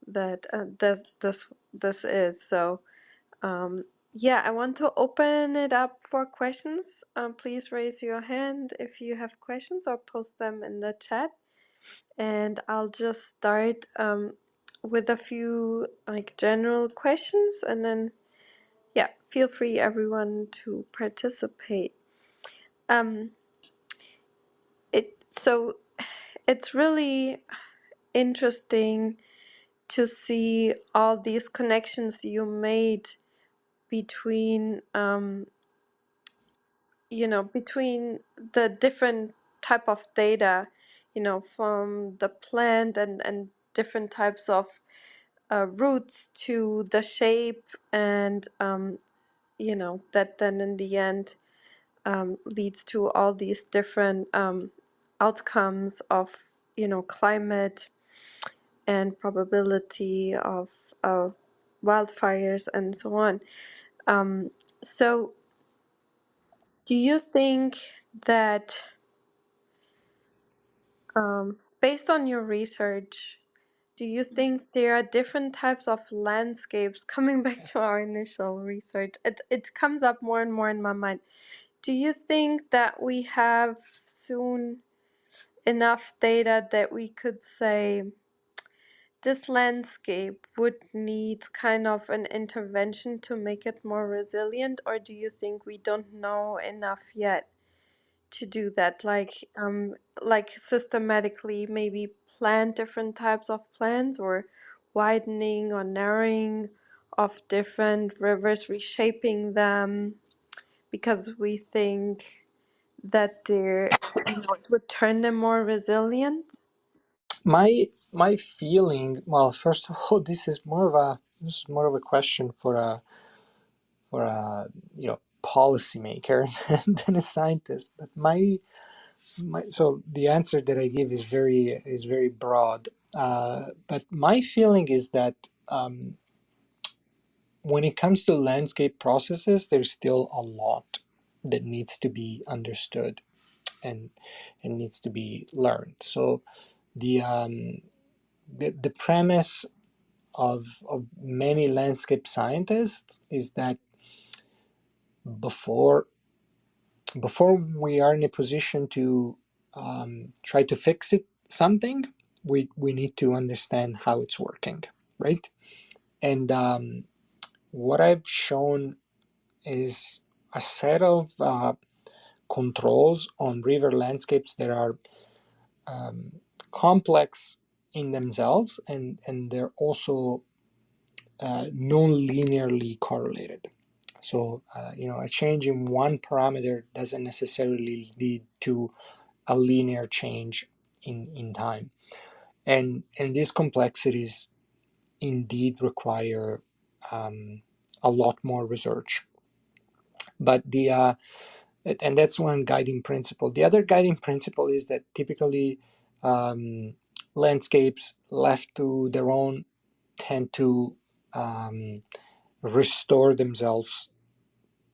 that this is. So yeah, I want to open it up for questions. Please raise your hand if you have questions or post them in the chat. And I'll just start with a few like general questions, and then yeah, feel free everyone to participate. Um, so it's really interesting to see all these connections you made between between the different type of data, from the plant and different types of roots to the shape, and that then in the end leads to all these different outcomes of climate and probability of uh, wildfires and so on. So do you think that based on your research, do you think there are different types of landscapes? Coming back to our initial research, it comes up more and more in my mind. Do you think that we have soon enough data that we could say this landscape would need kind of an intervention to make it more resilient, or do you think we don't know enough yet to do that? Like systematically maybe plant different types of plants, or widening or narrowing of different rivers, reshaping them because we think that it would turn them more resilient? My feeling, well, first of all, this is more of a question for a policymaker than a scientist. But my so the answer that I give is very broad. But my feeling is that when it comes to landscape processes, there's still a lot that needs to be understood and needs to be learned. So the the premise of many landscape scientists is that before before we are in a position to try to fix it something, we need to understand how it's working, right? And what I've shown is a set of controls on river landscapes that are complex in themselves, and they're also non-linearly correlated. So, a change in one parameter doesn't necessarily lead to a linear change in time. And these complexities indeed require a lot more research. But and that's one guiding principle. The other guiding principle is that typically um, landscapes left to their own tend to restore themselves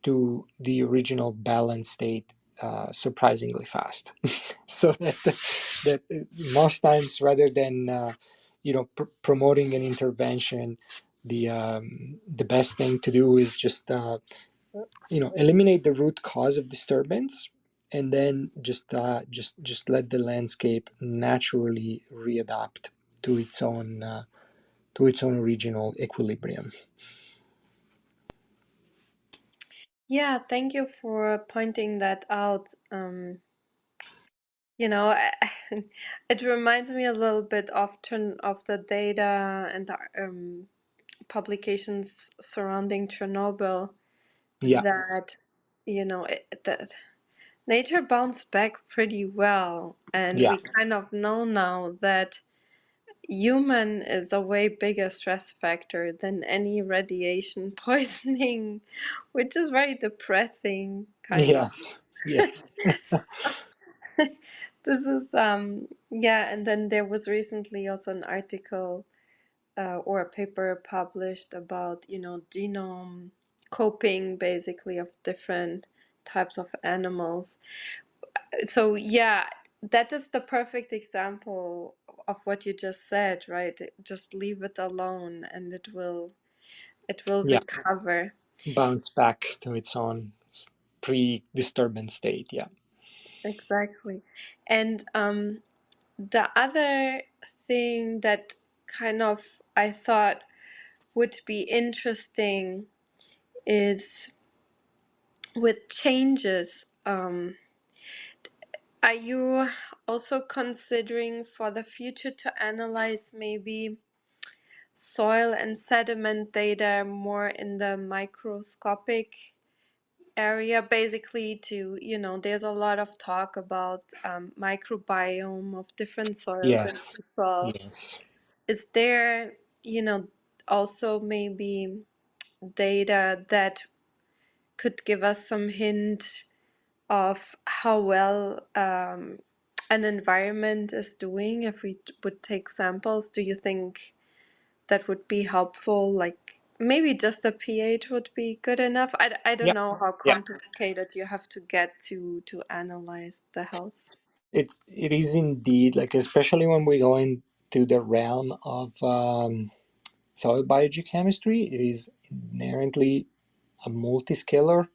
to the original balance state surprisingly fast. So that most times, rather than promoting an intervention, the best thing to do is just eliminate the root cause of disturbance, and then just let the landscape naturally readapt to its own regional equilibrium. Yeah, thank you for pointing that out. You know, it reminds me a little bit often of the data and the publications surrounding Chernobyl Yeah. that, that nature bounced back pretty well, and Yeah. we kind of know now that human is a way bigger stress factor than any radiation poisoning, which is very depressing, kind of. Yes. Yes. This is yeah, and then there was recently also an article or a paper published about, genome coping basically of different types of animals. So yeah, that is the perfect example of what you just said, right? Just leave it alone and it will Yeah. recover. Bounce back to its own pre-disturbance state. Yeah. Exactly. And the other thing that kind of I thought would be interesting is with changes. Are you also considering for the future to analyze maybe soil and sediment data more in the microscopic area? Basically, there's a lot of talk about microbiome of different soils and Yes. people. Yes. Is there, also maybe data that could give us some hint of how well an environment is doing if we would take samples? Do you think that would be helpful? Like maybe just a pH would be good enough. I don't Yeah. know how Yeah. complicated you have to get to analyze the health. It is indeed, like, especially when we go into the realm of soil biogeochemistry, it is inherently a multiscalar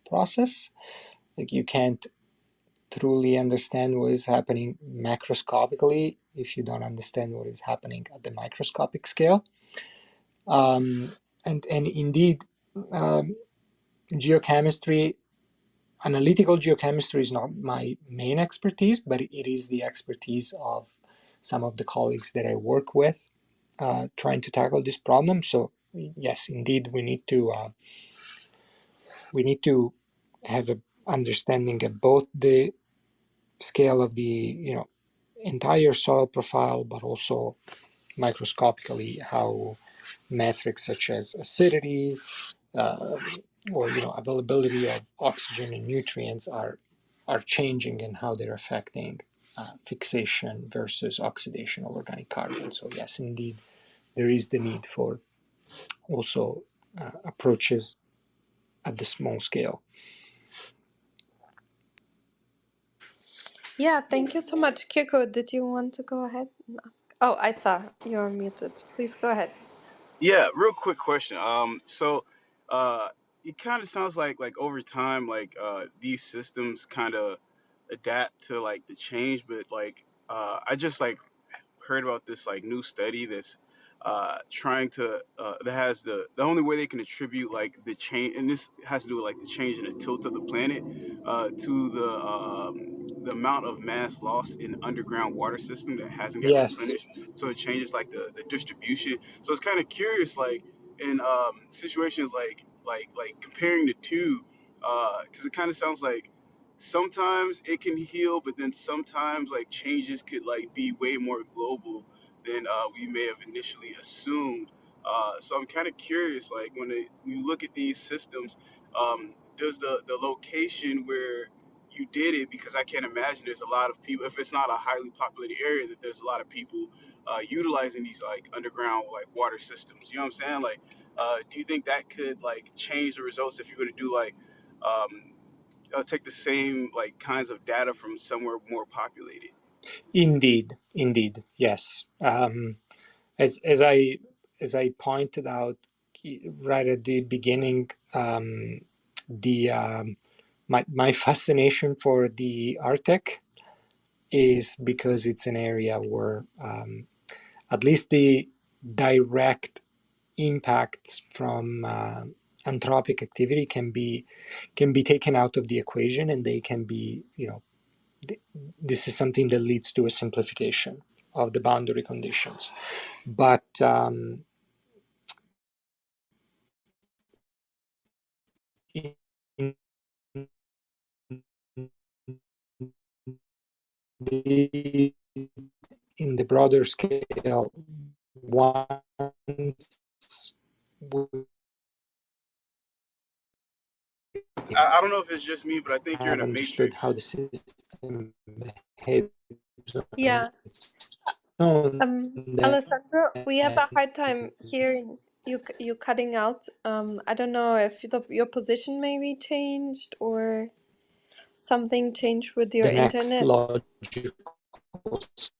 process. Like, you can't truly understand what is happening macroscopically if you don't understand what is happening at the microscopic scale. And indeed, um, geochemistry, analytical geochemistry is not my main expertise, but it is the expertise of some of the colleagues that I work with, trying to tackle this problem. So yes, indeed, we need to have an understanding of both the scale of the entire soil profile, but also microscopically how metrics such as acidity, uh, or availability of oxygen and nutrients are changing and how they're affecting fixation versus oxidation of organic carbon. So yes, indeed, there is the need for also approaches at the small scale. Yeah, thank you so much. Kirko, did you want to go ahead and ask? Oh, I saw you're muted. Please go ahead. Yeah, real quick question. Uh, it kind of sounds like over time, these systems kind of adapt to like the change, but I just like heard about this like new study that's trying to that has the only way they can attribute like the change, and this has to do with like the change in the tilt of the planet to the amount of mass lost in underground water system that hasn't got Yes, replenished. So it changes like the distribution. So it's kind of curious, like in situations like comparing the two, because it kind of sounds like sometimes it can heal, but then sometimes like changes could like be way more global than we may have initially assumed. So I'm kind of curious, like when you look at these systems, does the location where you did it, because I can't imagine there's a lot of people, if it's not a highly populated area, that there's a lot of people utilizing these like underground like water systems. You know what I'm saying? Like, do you think that could like change the results if you were to do like um, take the same like kinds of data from somewhere more populated? indeed, yes. As I pointed out right at the beginning, the my fascination for the Arctic is because it's an area where at least the direct impacts from anthropic activity can be taken out of the equation, and they can be, this is something that leads to a simplification of the boundary conditions. But in the in the broader scale, once we I don't know if it's just me, but I think you're in have a understood how matrix. the system behaves on Yeah, its own, Alessandro, we have a then hard time hearing you. You cutting out. I don't know if your position maybe changed or something changed with your the next internet. logical step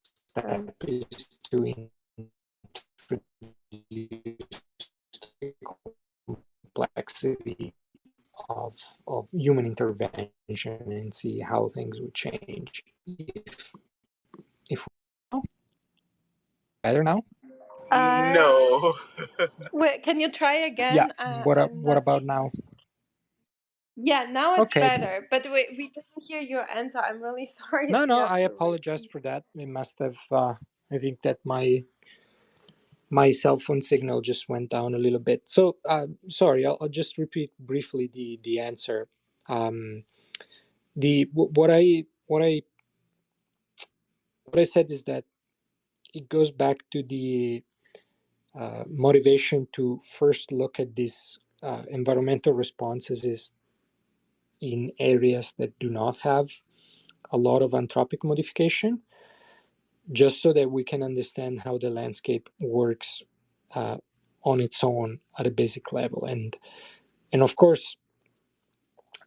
Um, is to introduce the complexity of human intervention and see how things would change if better now. uh, No. wait, can you try Yeah, again? I'm what not. about now? Yeah, now it's Okay. better. But we didn't hear your answer. I'm really sorry No, if no, you have I to apologize repeat. for that. It must have I think that my cell phone signal just went down a little bit. So sorry, I'll just repeat briefly the answer. um the what I said is that it goes back to the motivation to first look at these environmental responses is in areas that do not have a lot of anthropic modification, just so that we can understand how the landscape works uh, on its own at a basic level. And of course,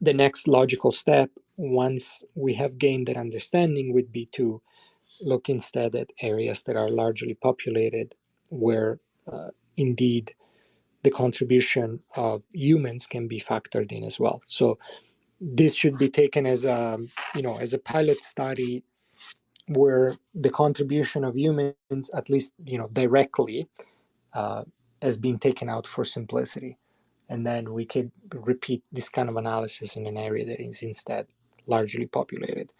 the next logical step, once we have gained that understanding, would be to look instead at areas that are largely populated, where indeed the contribution of humans can be factored in as well. So this should be taken as a, as a pilot study where the contribution of humans, at least directly, uh, has been taken out for simplicity, and then we could repeat this kind of analysis in an area that is instead largely populated.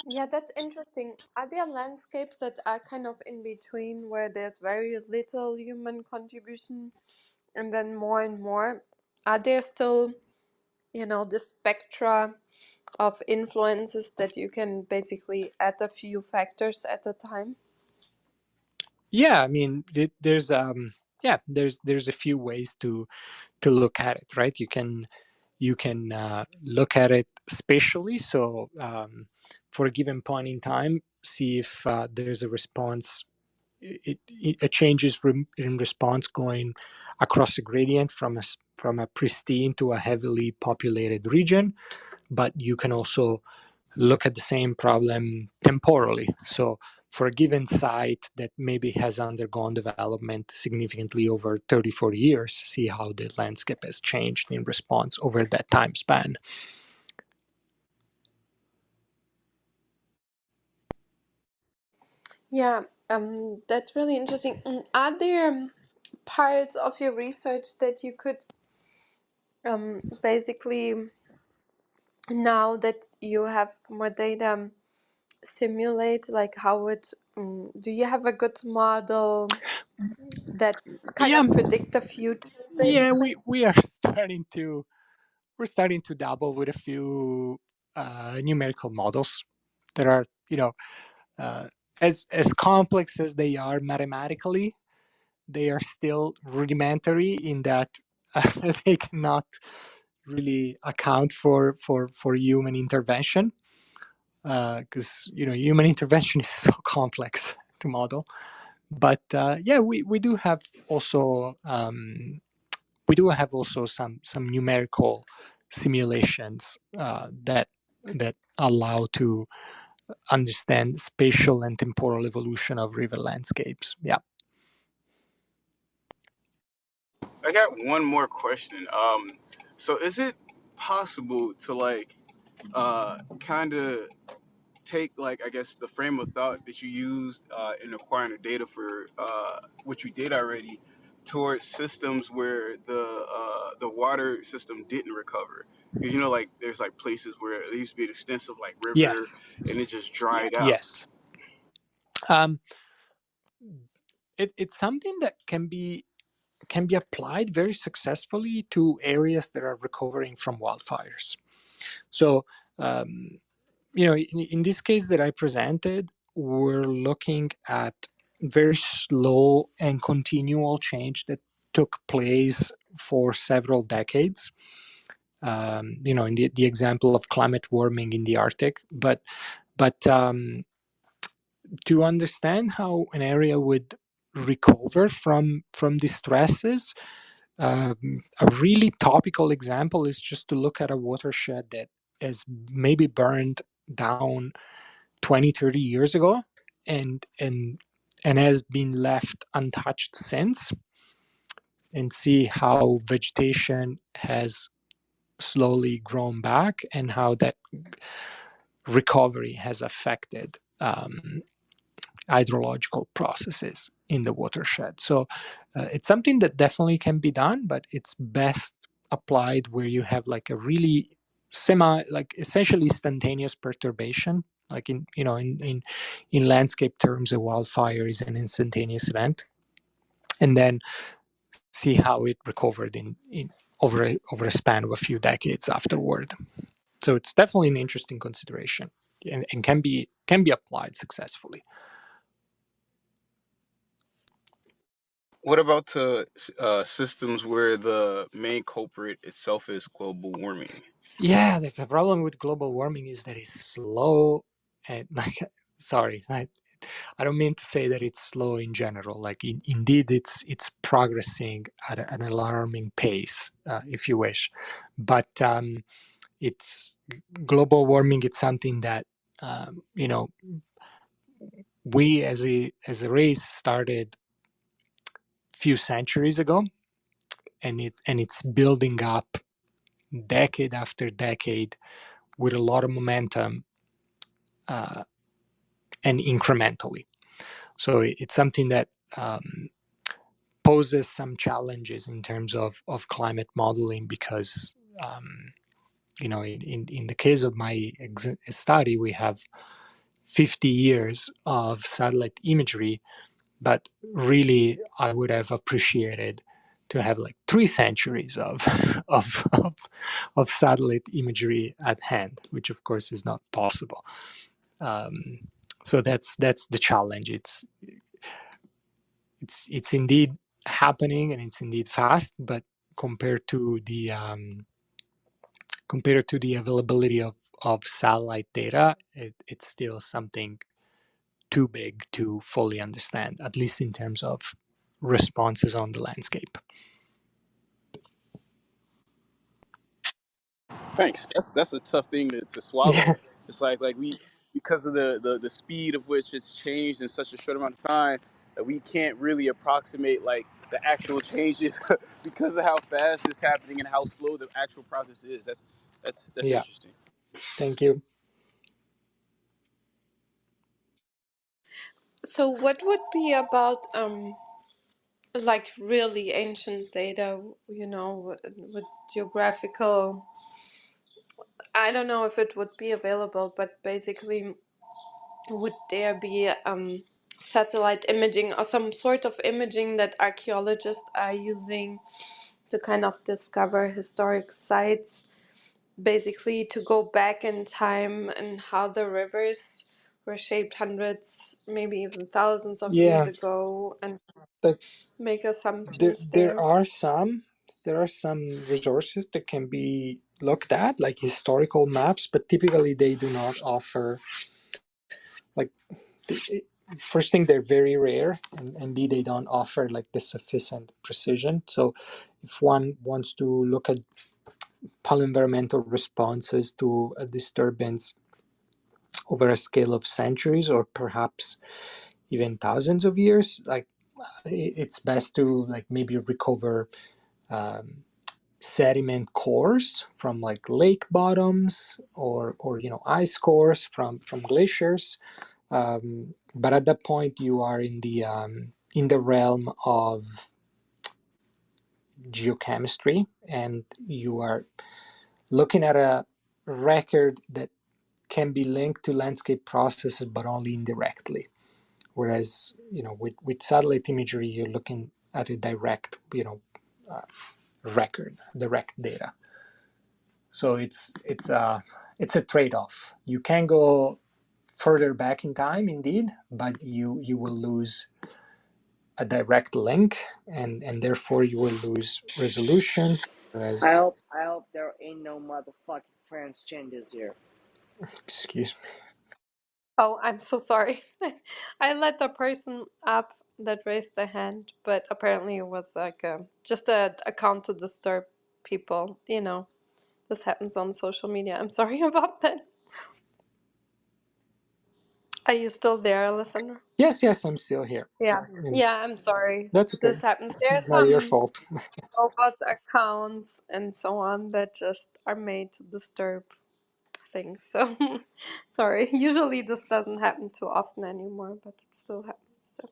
Yeah, that's interesting. Are there landscapes that are kind of in between where there's very little human contribution and then more and more? Are there still, the spectra of influences that you can basically add a few factors at a time? Yeah, I mean, there's a few ways to look at it, right? You can you can look at it spatially. So for a given point in time, see if there's a response. It changes in response going across a gradient from a pristine to a heavily populated region. But you can also look at the same problem temporally. So for a given site that maybe has undergone development significantly over 30, 40 years, see how the landscape has changed in response over that time span. Yeah, that's really interesting. Are there parts of your research that you could basically, now that you have more data, simulate like how it do you have a good model that kind Yeah, of predict the future yeah, basically? we are we're starting to dabble with a few numerical models that are, uh, as complex as they are mathematically, they are still rudimentary in that they cannot really account for human intervention, because human intervention is so complex to model. But yeah, we do have also some numerical simulations that allow to understand spatial and temporal evolution of river landscapes. Yeah. I got one more question. So is it possible to like kind of take like I guess the frame of thought that you used in acquiring the data for what you did already towards systems where the water system didn't recover? Because like there's like places where it used to be an extensive like river Yes. and it just dried out. Yes. Um, it's something that can be applied very successfully to areas that are recovering from wildfires. So, um, in this case that I presented, we're looking at very slow and continual change that took place for several decades. In the example of climate warming in the Arctic, but to understand how an area would recover from these stresses, a really topical example is just to look at a watershed that has maybe burned down 20, 30 years ago and has been left untouched since, and see how vegetation has slowly grown back and how that recovery has affected hydrological processes in the watershed. So it's something that definitely can be done, but it's best applied where you have like a really like essentially instantaneous perturbation. Like in landscape terms, a wildfire is an instantaneous event, and then see how it recovered in over a span of a few decades afterward. So it's definitely an interesting consideration, and can be applied successfully. What about to systems where the main culprit itself is global warming? Yeah, the problem with global warming is that it's slow, and like, sorry, I don't mean to say that it's slow in general. Like indeed, it's progressing at an alarming pace, if you wish. But it's global warming. It's something that we as a race started a few centuries ago, and it's building up decade after decade with a lot of momentum, uh, and incrementally. So it's something that poses some challenges in terms of climate modeling because, in the case of my study, we have 50 years of satellite imagery, but really I would have appreciated to have like 3 centuries of, of, of satellite imagery at hand, which of course is not possible. Um, so that's the challenge. It's indeed happening and it's indeed fast, but compared to compared to the availability of satellite data, it's still something too big to fully understand, at least in terms of responses on the landscape. Thanks. That's a tough thing to swallow. Yes. It's like we, because of the speed of which it's changed in such a short amount of time, that we can't really approximate like the actual changes because of how fast it's happening and how slow the actual process is. That's Yeah. interesting. Thank you. So what would be about like really ancient data, with geographical, I don't know if it would be available, but basically would there be satellite imaging or some sort of imaging that archaeologists are using to kind of discover historic sites, basically to go back in time and how the rivers were shaped hundreds, maybe even thousands of years Yeah. ago, and Like make there assumptions there there? are some there are some resources that can be looked at, like historical maps, but typically they do not offer, like, first thing, they're very rare, and b, they don't offer like the sufficient precision. So if one wants to look at polyenvironmental responses to a disturbance over a scale of centuries or perhaps even thousands of years, like, it's best to like maybe recover um, sediment cores from like lake bottoms, or ice cores from glaciers. But at that point, you are in the realm of geochemistry, and you are looking at a record that can be linked to landscape processes, but only indirectly. Whereas, with satellite imagery, you're looking at a direct, uh, record, direct data. So it's a trade-off. You can go further back in time, indeed, but you will lose a direct link, and therefore you will lose resolution. Whereas, I hope there ain't no motherfucking transgenders here. excuse me. Oh, I'm so sorry. I let the person up that raised their hand, but apparently it was like just a account to disturb people. This happens on social media. I'm sorry about that. Are you still there, Alessandro? Yes, I'm still here. Yeah. And Yeah, I'm sorry. that's okay. This happens. There are Not your some fault. robot accounts and so on that just are made to disturb things. So sorry. Usually this doesn't happen too often anymore, but it still happens. So.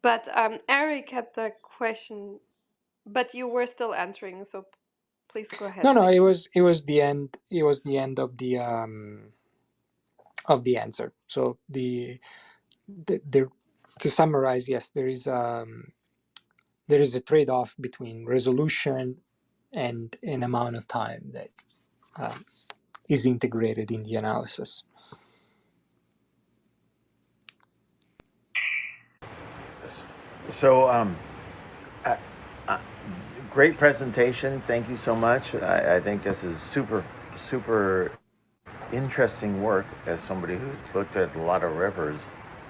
But Eric had the question, but you were still answering, so please go ahead. No, Thank you. it was the end. It was the end of the answer. So the to summarize, yes, there is a trade-off between resolution and an amount of time that um, is integrated in the analysis. So, uh, uh, great presentation. Thank you so much. I think this is super, super interesting work as somebody who's looked at a lot of rivers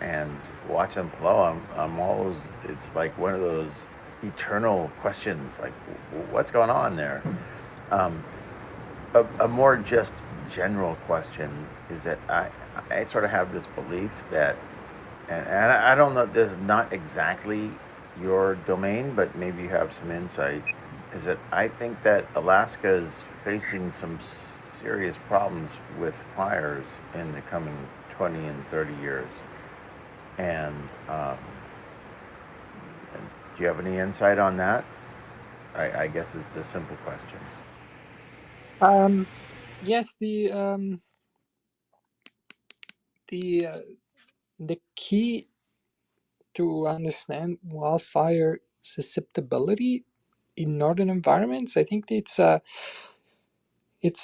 and watch them flow. I'm always, it's like one of those eternal questions, like, what's going on there? Um, a more just general question is that I sort of have this belief that, and I don't know, this is not exactly your domain, but maybe you have some insight, is that I think that Alaska is facing some serious problems with fires in the coming 20 and 30 years. And, and do you have any insight on that? I guess it's a simple question. Yes, the the key to understand wildfire susceptibility in northern environments, I think it's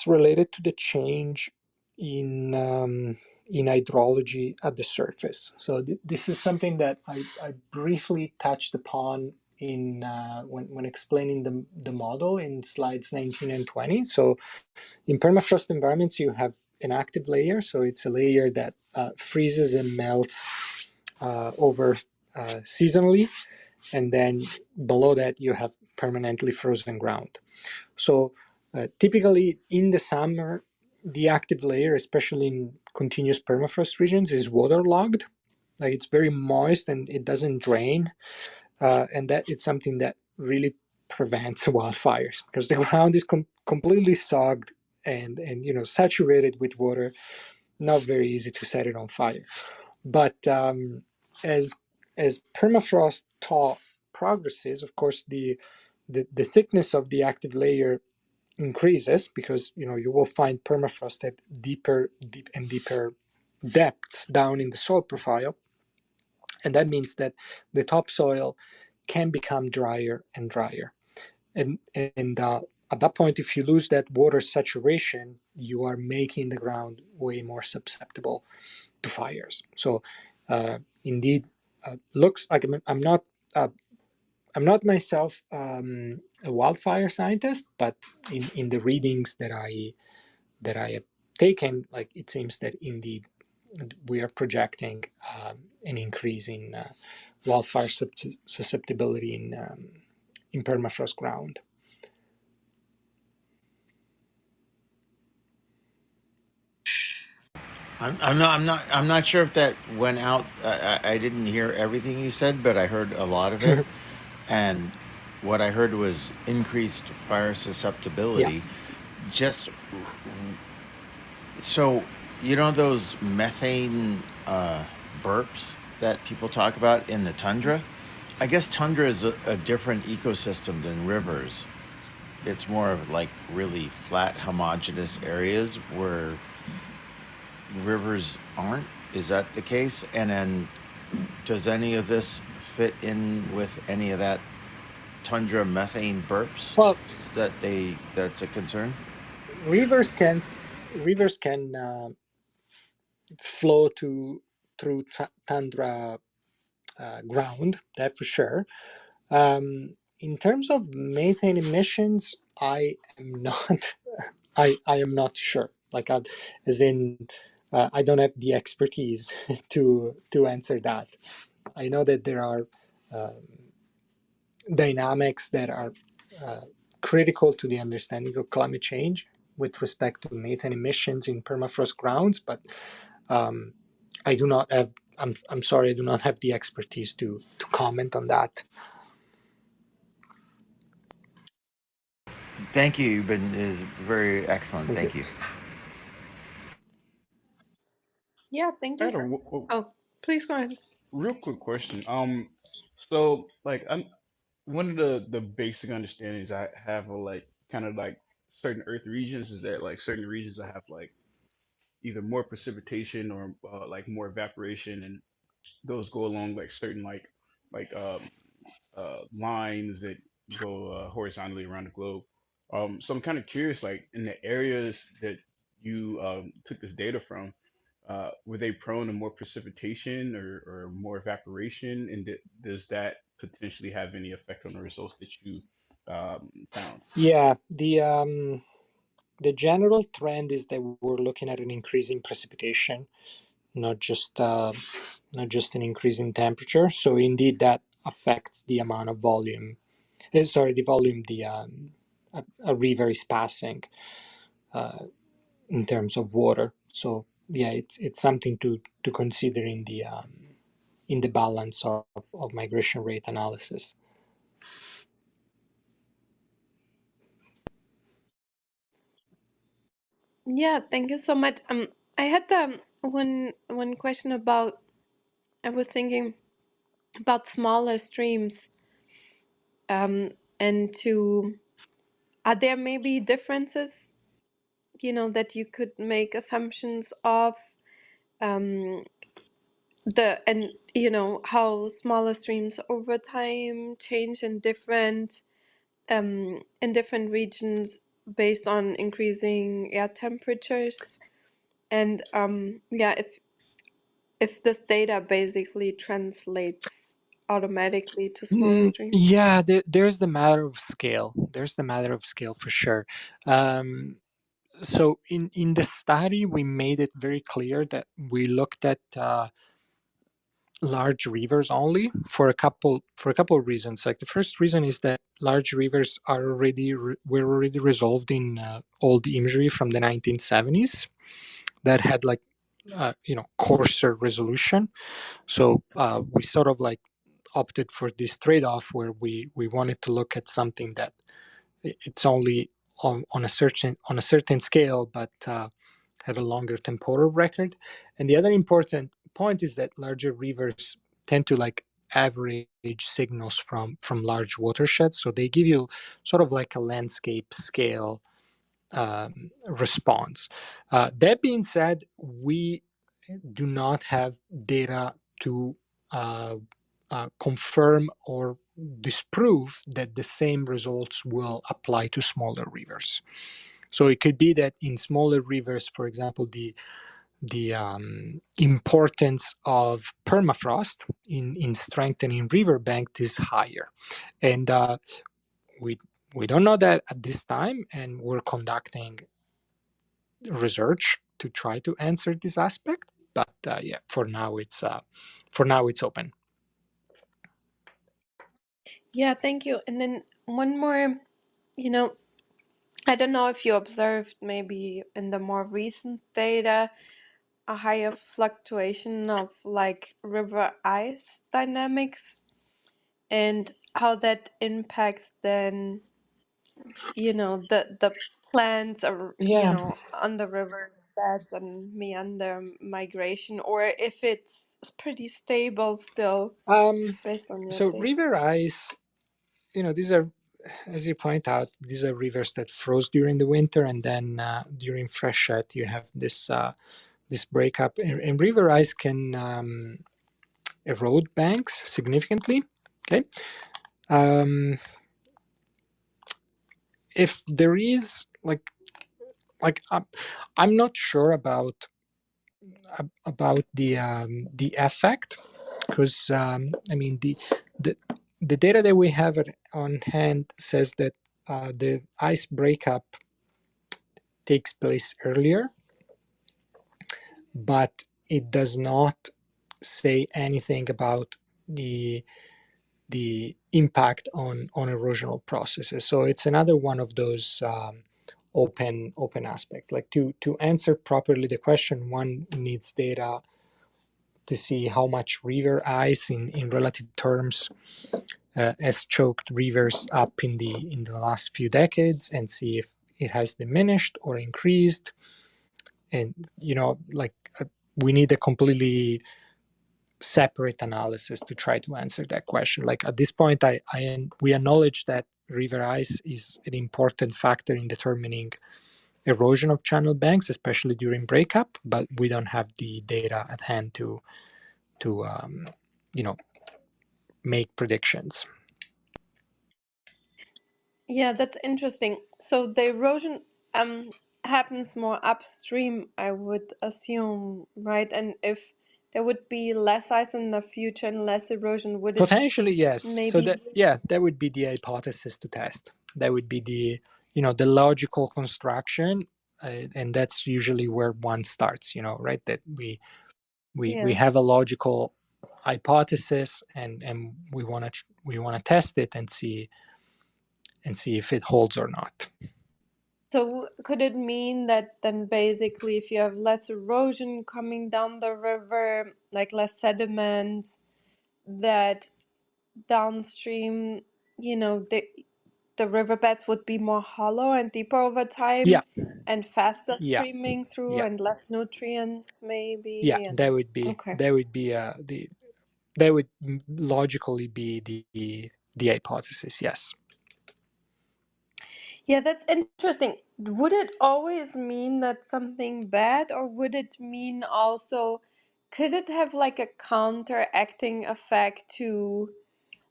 related to the change in hydrology at the surface. So this is something that I briefly touched upon in when explaining the model in slides 19 and 20. So in permafrost environments, you have an active layer. So it's a layer that freezes and melts over seasonally. And then below that, you have permanently frozen ground. So typically in the summer, the active layer, especially in continuous permafrost regions, is waterlogged. Like it's very moist and it doesn't drain, and that it's something that really prevents wildfires because the ground is completely sogged and saturated with water. Not very easy to set it on fire. But as as permafrost thaw progresses, of course, the thickness of the active layer increases because you will find permafrost at deep and deeper depths down in the soil profile, and that means that the topsoil can become drier and drier. And at that point, if you lose that water saturation, you are making the ground way more susceptible to fires. So, indeed, looks like I'm not. I'm not myself a wildfire scientist, but in the readings that I have taken, like it seems that indeed we are projecting an increase in wildfire susceptibility in permafrost ground. I'm not sure if that went out. I didn't hear everything you said, but I heard a lot of it. And what I heard was increased fire Yeah. susceptibility. Just so those methane burps that people talk about in the tundra. I guess tundra is a different ecosystem than rivers. It's more of like really flat, homogeneous areas where rivers aren't. Is that the case? And then does any of this fit in with any of that tundra methane burps Well, that's a concern? rivers can flow through tundra ground, that for sure. In terms of methane emissions, I am not. I am not sure. Like, as in, I don't have the expertise to answer that. I know that there are uh, dynamics that are uh, critical to the understanding of climate change with respect to methane emissions in permafrost grounds, but um, I do not have. I'm sorry, I do not have the expertise to comment on that. Thank you. You've been is very excellent. Thank you. Thank you. Yeah, thank I you. had Oh, please go ahead. real quick question. So like I'm one of the basic understandings I have of like kind of like certain Earth regions is that like certain regions that have like either more precipitation or like more evaporation, and those go along like certain like lines that go horizontally around the globe. So I'm kind of curious, like in the areas that you took this data from, were they prone to more precipitation or more evaporation, and does that potentially have any effect on the results that you found? Yeah, the general trend is that we're looking at an increase in precipitation, not just an increase in temperature. So indeed, that affects the amount of volume. Sorry, the volume a river is passing uh, in terms of water. So yeah, it's something to consider in the balance of migration rate analysis. Yeah, thank you so much. I had one question about. I was thinking about smaller streams. And to are there maybe differences, that you could make assumptions of, um, and how smaller streams over time change in different regions based on increasing air temperatures, and yeah, if this data basically translates automatically to smaller streams? Yeah, there's the matter of scale. There's the matter of scale for sure. So in the study, we made it very clear that we looked at large rivers only for a couple of reasons. Like the first reason is that large rivers are already were already resolved in old imagery from the 1970s that had like coarser resolution. So we sort of like opted for this trade-off where we wanted to look at something that it's only on a certain scale, but had a longer temporal record. And the other important point is that larger rivers tend to like average signals from large watersheds, so they give you sort of like a landscape scale response. That being said, we do not have data to uh, confirm or disprove that the same results will apply to smaller rivers. So it could be that in smaller rivers, for example, the importance of permafrost in strengthening riverbank is higher, and we we don't know that at this time, and we're conducting research to try to answer this aspect. But yeah, for now it's open. Yeah, thank you. And then one more, you know, I don't know if you observed maybe in the more recent data a higher fluctuation of like river ice dynamics and how that impacts then, the plants are, Yeah. on the river beds and meander migration, or if it's pretty stable still Um, based on your so data. river ice, these are, as you point out, these are rivers that froze during the winter, and then during freshet you have this breakup, and river ice can erode banks significantly. Okay, um, if there is like I'm not sure about the effect, because I mean the the data that we have on hand says that the ice breakup takes place earlier, but it does not say anything about the impact on erosional processes. So it's another one of those open aspects. Like to answer properly the question, one needs data to see how much river ice in relative terms has choked rivers up in the last few decades, and see if it has diminished or increased. And we need a completely separate analysis to try to answer that question. Like at this point, we acknowledge that river ice is an important factor in determining erosion of channel banks, especially during breakup, but we don't have the data at hand to you know make predictions. Yeah, that's interesting. So the erosion um happens more upstream, I would assume, right? And if there would be less ice in the future and less erosion, would it Potentially, yes. So maybe? that would be the hypothesis to test. That would be the logical construction, and that's usually where one starts. Right? That we Yeah. have a logical hypothesis, and we want to test it and see if it holds or not. So could it mean that then basically if you have less erosion coming down the river, like less sediments, that downstream, the riverbeds would be more hollow and deeper over Yeah, time and faster yeah, streaming through yeah, and less nutrients yeah. maybe That and would be okay. that would be the that would logically be the hypothesis. Yes. Yeah, that's interesting. Would it always mean that something bad, or would it mean also, could it have like a counteracting effect to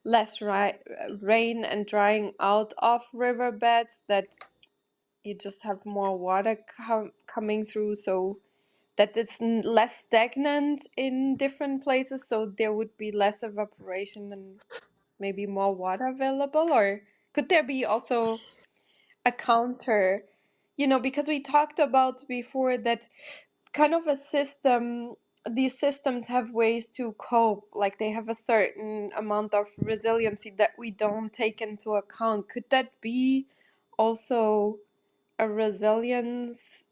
less rain and drying out of riverbeds, that you just have more water coming through, so that it's less stagnant in different places, so there would be less evaporation and maybe more water available? Or could there be also a counter? Because we talked about before that kind of a system, these systems have ways to cope, like they have a certain amount of resiliency that we don't take into account. Could that be also a resilience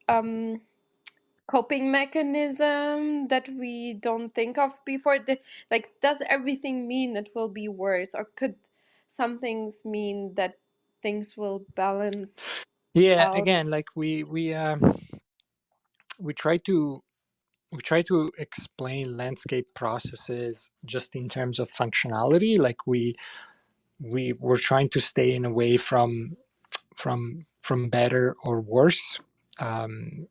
coping mechanism that we don't think of before? Like, does everything mean it will be worse, or could some things mean that things will balance Yeah, out? again, like we try to explain landscape processes just in terms of functionality. Like we were trying to stay in away from better or worse. um,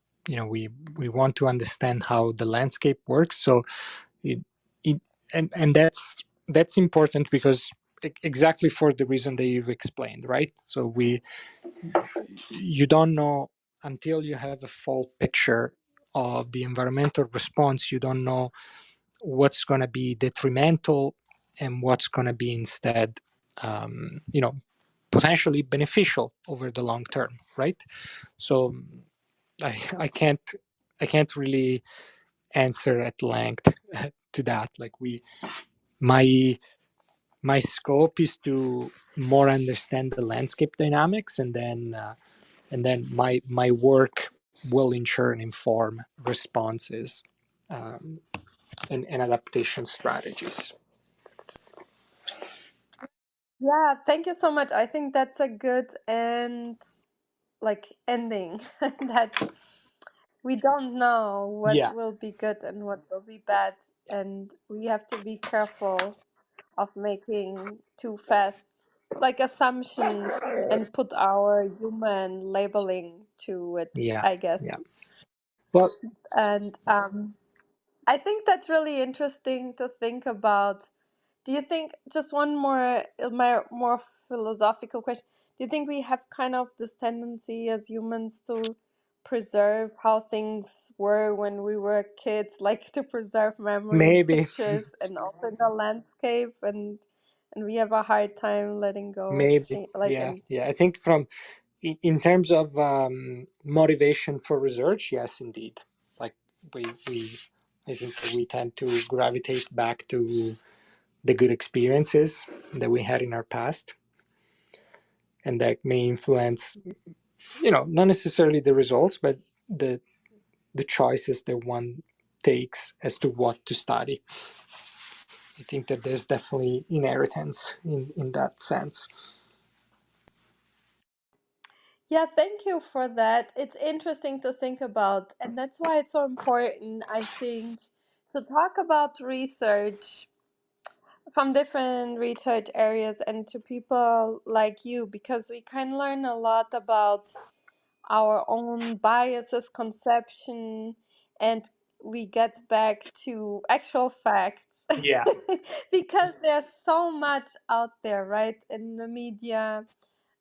we want to understand how the landscape works. So it, it and that's important because exactly for the reason that you've explained, right? So you don't know until you have a full picture of the environmental response. You don't know what's going to be detrimental and what's going to be instead potentially beneficial over the long term, right? So I can't really answer at length to that. Like my my scope is to more understand the landscape dynamics, and then my work will ensure and inform responses, um, and adaptation strategies. Yeah, thank you so much. I think that's a good and like ending that we don't know what Yeah, will be good and what will be bad, and we have to be careful of making too fast like assumptions and put our human labeling to it, yeah, I guess. yeah. Well, And I think that's really interesting to think about. Do you think, just one more philosophical question, do you think we have kind of this tendency as humans to preserve how things were when we were kids, like to preserve memory and maybe, pictures and also the landscape, and we have a hard time letting go of maybe, change, like, yeah, and yeah. I think in terms of motivation for research, yes, indeed. Like we I think that we tend to gravitate back to the good experiences that we had in our past, and that may influence, not necessarily the results, but the the choices that one takes as to what to study. I think that there's definitely inheritance in that sense. yeah, thank you for that. It's interesting to think about, and that's why it's so important, I think, to talk about research from different research areas and to people like you, because we can learn a lot about our own biases, conception, and we get back to actual facts. Yeah, Because there's so much out there, right, in the media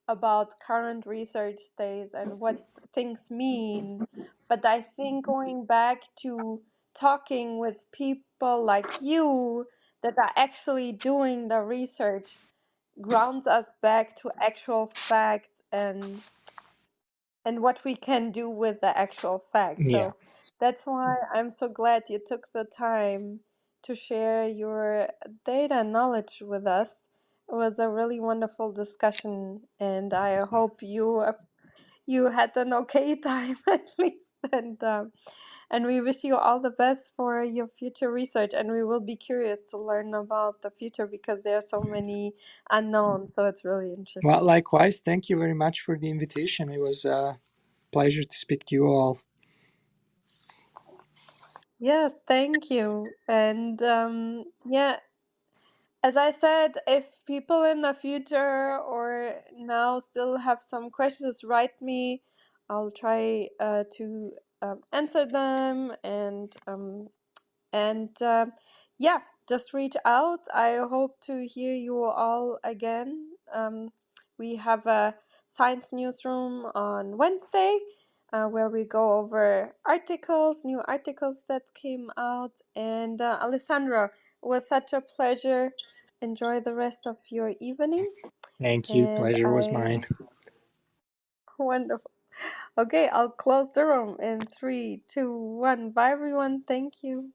about current research states and what things mean. But I think going back to talking with people like you that are actually doing the research grounds us back to actual facts and what we can do with the actual facts. yeah. So that's why I'm so glad you took the time to share your data and knowledge with us. It was a really wonderful discussion, and I hope you had an okay time at least. And we wish you all the best for your future research. And we will be curious to learn about the future because there are so many unknowns. So it's really Well, interesting. likewise, thank you very much for the invitation. It was a pleasure to speak to you all. Yes, thank you. And yeah, as I said, if people in the future or now still have some questions, write me. I'll try to answer them and yeah, just reach out. I hope to hear you all again. We have a science newsroom on Wednesday. where we go over articles, new articles that came out. And Alessandro, it was such a pleasure. Enjoy the rest of your evening. Thank you. And Pleasure was mine. wonderful. Okay, I'll close the room in 3, 2, 1. Bye, everyone. Thank you.